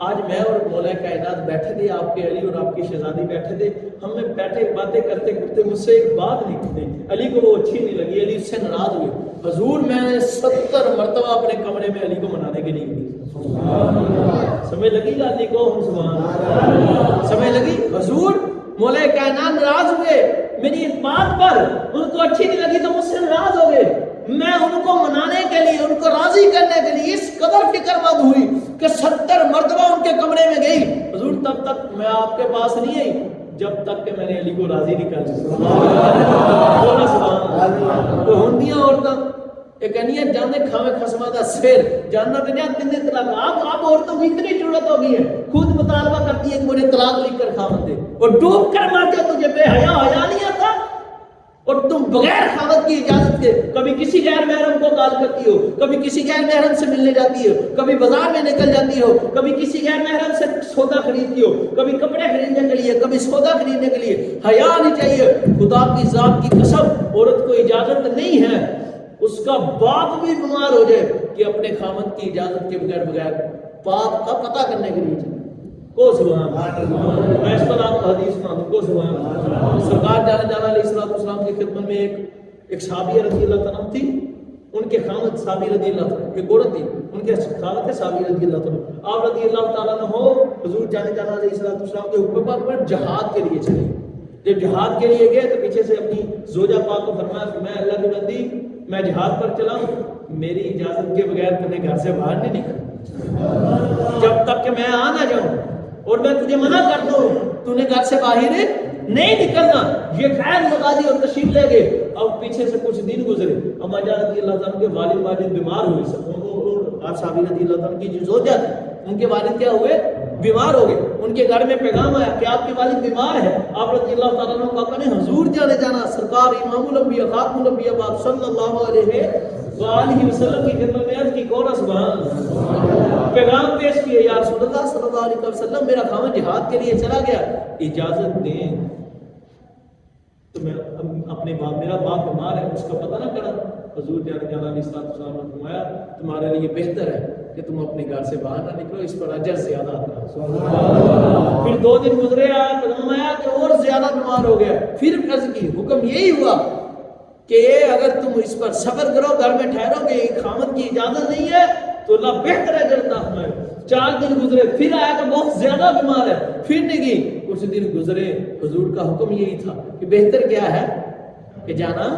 آج میں اور مولا کائنات بیٹھے تھے, آپ کے علی اور آپ کی شہزادی بیٹھے تھے, ہم میں بیٹھے باتیں کرتے کرتے مجھ سے ایک بات نکلی. علی کو وہ اچھی نہیں لگی, علی اس سے ناراض ہوئے. حضور میں نے 70 مرتبہ اپنے کمرے میں علی کو منانے کے لیے گئی. سمجھ لگی گا علی کو؟ سبحان اللہ. سمجھ لگی؟ حضور مولا کائنات ناراض ہوئے میری ایک بات پر, ان کو اچھی نہیں لگی تو مجھ سے ناراض ہو گئے. میں ان کو منانے کے لیے, ان کو راضی کرنے کے لیے اس قدر فکر مند ہوئی کہ 70 مرتبہ ان کے کمرے میں گئی. حضور تب تک میں آپ کے پاس نہیں آئی جب تک کہ میں نے علی کو راضی نہیں کر دیا. تو ہوندیاں عورتاں ایک انیت جانے کھاوے خسمہ دا سیر جاننا بنیا تین طلاق. آپ عورتوں کی اتنی ضرورت ہو گئی ہے, خود مطالبہ کرتی ہے کہ مجھے طلاق لکھ کر خاوند دے, اور ڈوب کر مار دیا. تجھے بے حیا نہیں آتا, اور تم بغیر خاوند کی اجازت کے کبھی کسی غیر محرم کو کال کرتی ہو, کبھی کسی غیر محرم سے ملنے جاتی ہو, کبھی بازار میں نکل جاتی ہو, کبھی کسی غیر محرم سے سودا خریدتی ہو, کبھی کپڑے خریدنے کے لیے, کبھی سودا خریدنے کے لیے. حیا نہیں چاہیے. خدا کی ذات کی قسم عورت کو اجازت نہیں ہے, اس کا باپ بھی بیمار ہو جائے کہ اپنے خاوند کی اجازت کے بغیر باپ کا پتہ کرنے کے لیے چلے. کو سبحان اللہ. میں اس پر آپ کو حدیث سنا دوں. کو سبحان اللہ. سرکار جانے جانا علیہ السلام کی خدمت میں ایک صحابیہ رضی اللہ تعالیٰ تھی. ان کے خاوند صحابی رضی اللہ تعالیٰ, ایک عورت تھی, ان کے خاوند تھے صحابی رضی اللہ تعالیٰ. آپ رضی اللہ تعالیٰ عنہ ہو حضور جانے جانا علیہ السلام کے حکم پاک پر جہاد کے لیے چلے. جب جہاد کے لیے گئے تو پیچھے سے اپنی زوجہ پاک کو فرمایا, میں اللہ کی بندی میں جہاد پر چلا ہوں, میری اجازت کے بغیر تمہیں گھر سے باہر نہیں نکلنا جب تک کہ میں آ نہ جاؤں, اور میں تجھے منع کر دوں تو نے گھر سے باہر نہیں نکلنا. یہ خیر لگا دی اور تشریف لے گئے. اب پیچھے سے کچھ دن گزرے, اما جان رضی اللہ تعالیٰ کے والد ماجد بیمار ہوئے. آپ صحابی رضی اللہ تعالیٰ کی جو زوجہ تھی ان کے والد کیا ہوئے؟ بیمار ہو گئے. ان کے گھر میں پیغام آیا کہ آپ کے والد بیمار ہے. آپ رضی اللہ تعالیٰ عنہ کا کہنے حضور جانے جانا سرکار امام الانبیاء خاتم الانبیاء پاک صلی اللہ علیہ وآلہ وسلم کی خدمت میں عرض کی, کون سبحان اللہ. پیغام پیش کیے, یا رسول اللہ صلی اللہ علیہ وسلم میرا خاوند جہاد کے لیے چلا گیا, اجازت دیں تو میں اپنے باپ, میرا باپ بیمار ہے, اس کا پتہ نہ کرا. حضور جانے جانا علیہ السلام نے فرمایا تمہارے لیے بہتر ہے کہ تم اپنے گھر سے باہر نہ نکلو, اس پر اجر زیادہ آتا ہے. پھر 2 دن گزرے, پیغام آیا کہ اور زیادہ بیمار ہو گیا. پھر عرض کی, حکم یہی ہوا کہ اگر تم اس پر صبر کرو, گھر میں ٹھہرو گے, خاوند کی اجازت نہیں ہے تو اللہ بہتر ہے جلتا ہمیں. 4 دن گزرے, پھر آیا کہ بہت زیادہ بیمار ہے, پھر نہیں گئی. کچھ دن گزرے, حضور کا حکم یہی تھا کہ بہتر کیا ہے کہ جانا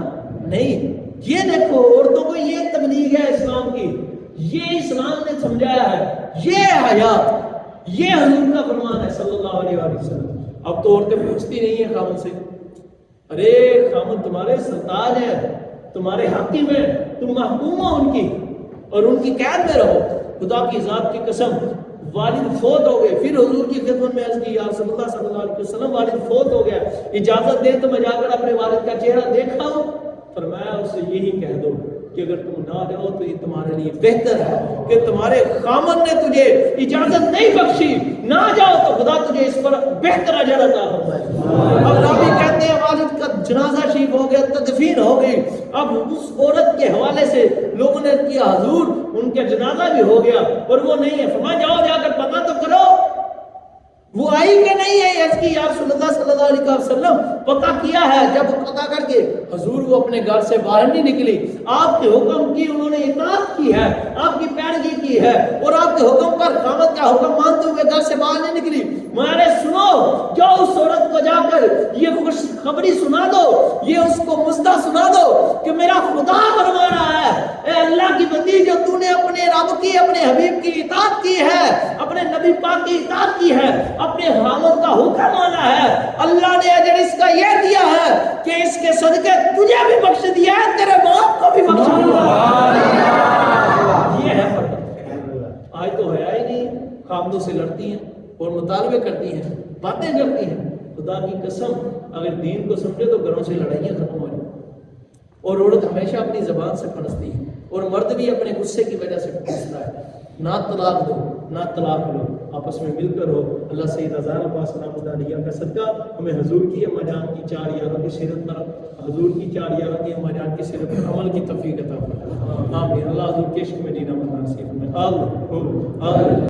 نہیں. یہ دیکھو عورتوں کو یہ تبلیغ ہے اسلام کی, یہ اسلام نے سمجھایا ہے. یہ حیا, یہ حضور کا فرمان ہے صلی اللہ علیہ وآلہ وسلم. اب تو عورتیں پوچھتی نہیں ہیں خامن سے، ارے خامن تمہارے سرتاج ہے، تمہارے حاکم ہے، تم محکوم ہو ان کی اور ان کی قید میں رہو. خدا کی ذات کی قسم والد فوت ہو گئے. پھر حضور کی خدمت میں عرض کی، یا رسول اللہ صلی اللہ علیہ وسلم والد فوت ہو گیا، اجازت دیں تو میں جا کر اپنے والد کا چہرہ دیکھا ہوں. فرمایا اس سے یہی کہہ دو کہ اگر تم نہ جاؤ تو یہ تمہارے لیے بہتر ہے کہ تمہارے خامن نے تجھے اجازت نہیں بخشی، نہ جاؤ تو خدا تجھے اس پر بہتر اجر عطا فرمائے. اب راوی کہتے ہیں والد کا جنازہ شریف ہو گیا، تدفین ہو گئی. اب اس عورت کے حوالے سے لوگوں نے کیا حضور ان کا جنازہ بھی ہو گیا اور وہ نہیں ہے. فرمایا جاؤ جا کر پتہ تو کرو وہ آئی کہ نہیں ہے. عرض کی یا رسول اللہ صلی اللہ علیہ وسلم پتہ کیا ہے. جب پتہ کر کے حضور وہ اپنے گھر سے باہر نہیں نکلی، آپ کے حکم کی انہوں نے اطاعت کی ہے، آپ کی پیروی کی ہے اور آپ کے حکم پر خامد کا حکم مانتے ہوئے گھر سے باہر نہیں نکلی. میں نے سنو جاؤ اس عورت کو جا کر یہ خوش خبری سنا دو، یہ اس کو مژدہ سنا دو کہ میرا خدا فرما رہا ہے، اے اللہ کی بندی جو تو نے اپنے رب کی، اپنے حبیب کی اطاعت کی ہے، اپنے نبی پاک کی اطاعت کی ہے، اپنے خامد کا حکم مانا ہے، اللہ نے اجر اس کا یہ دیا ہے کہ اس کے صدقے تجھے بھی بخش دیا ہے، تیرے باپ کو بھی بخش دیا ہے. یہ ہے فرق. آج تو حیا ہی نہیں، خامدوں سے لڑتی ہیں اور مطالبے کرتی ہیں، باتیں کرتی ہیں. خدا کی قسم اگر دین کو سمجھے تو گھروں سے لڑائیاں ختم ہو جائیں. اور عورت ہمیشہ اپنی زبان سے پھنستی ہے اور مرد بھی اپنے غصے کی وجہ سے پھنستا ہے. نہ طلاق دو نہ طلاق لو، آپس میں مل کر ہو. اللہ سید زہرا پاک سلام علیہ کا صدقہ ہمیں حضور کی اما جان کی 4 یاروں کی سیرت پر، حضور کی 4 یاروں کی اما جان کی سیرت پر عمل کی توفیق عطا فرمائے. آمین. اللہ حضور کے عشق میں جینا نصیب فرمائے. آمین.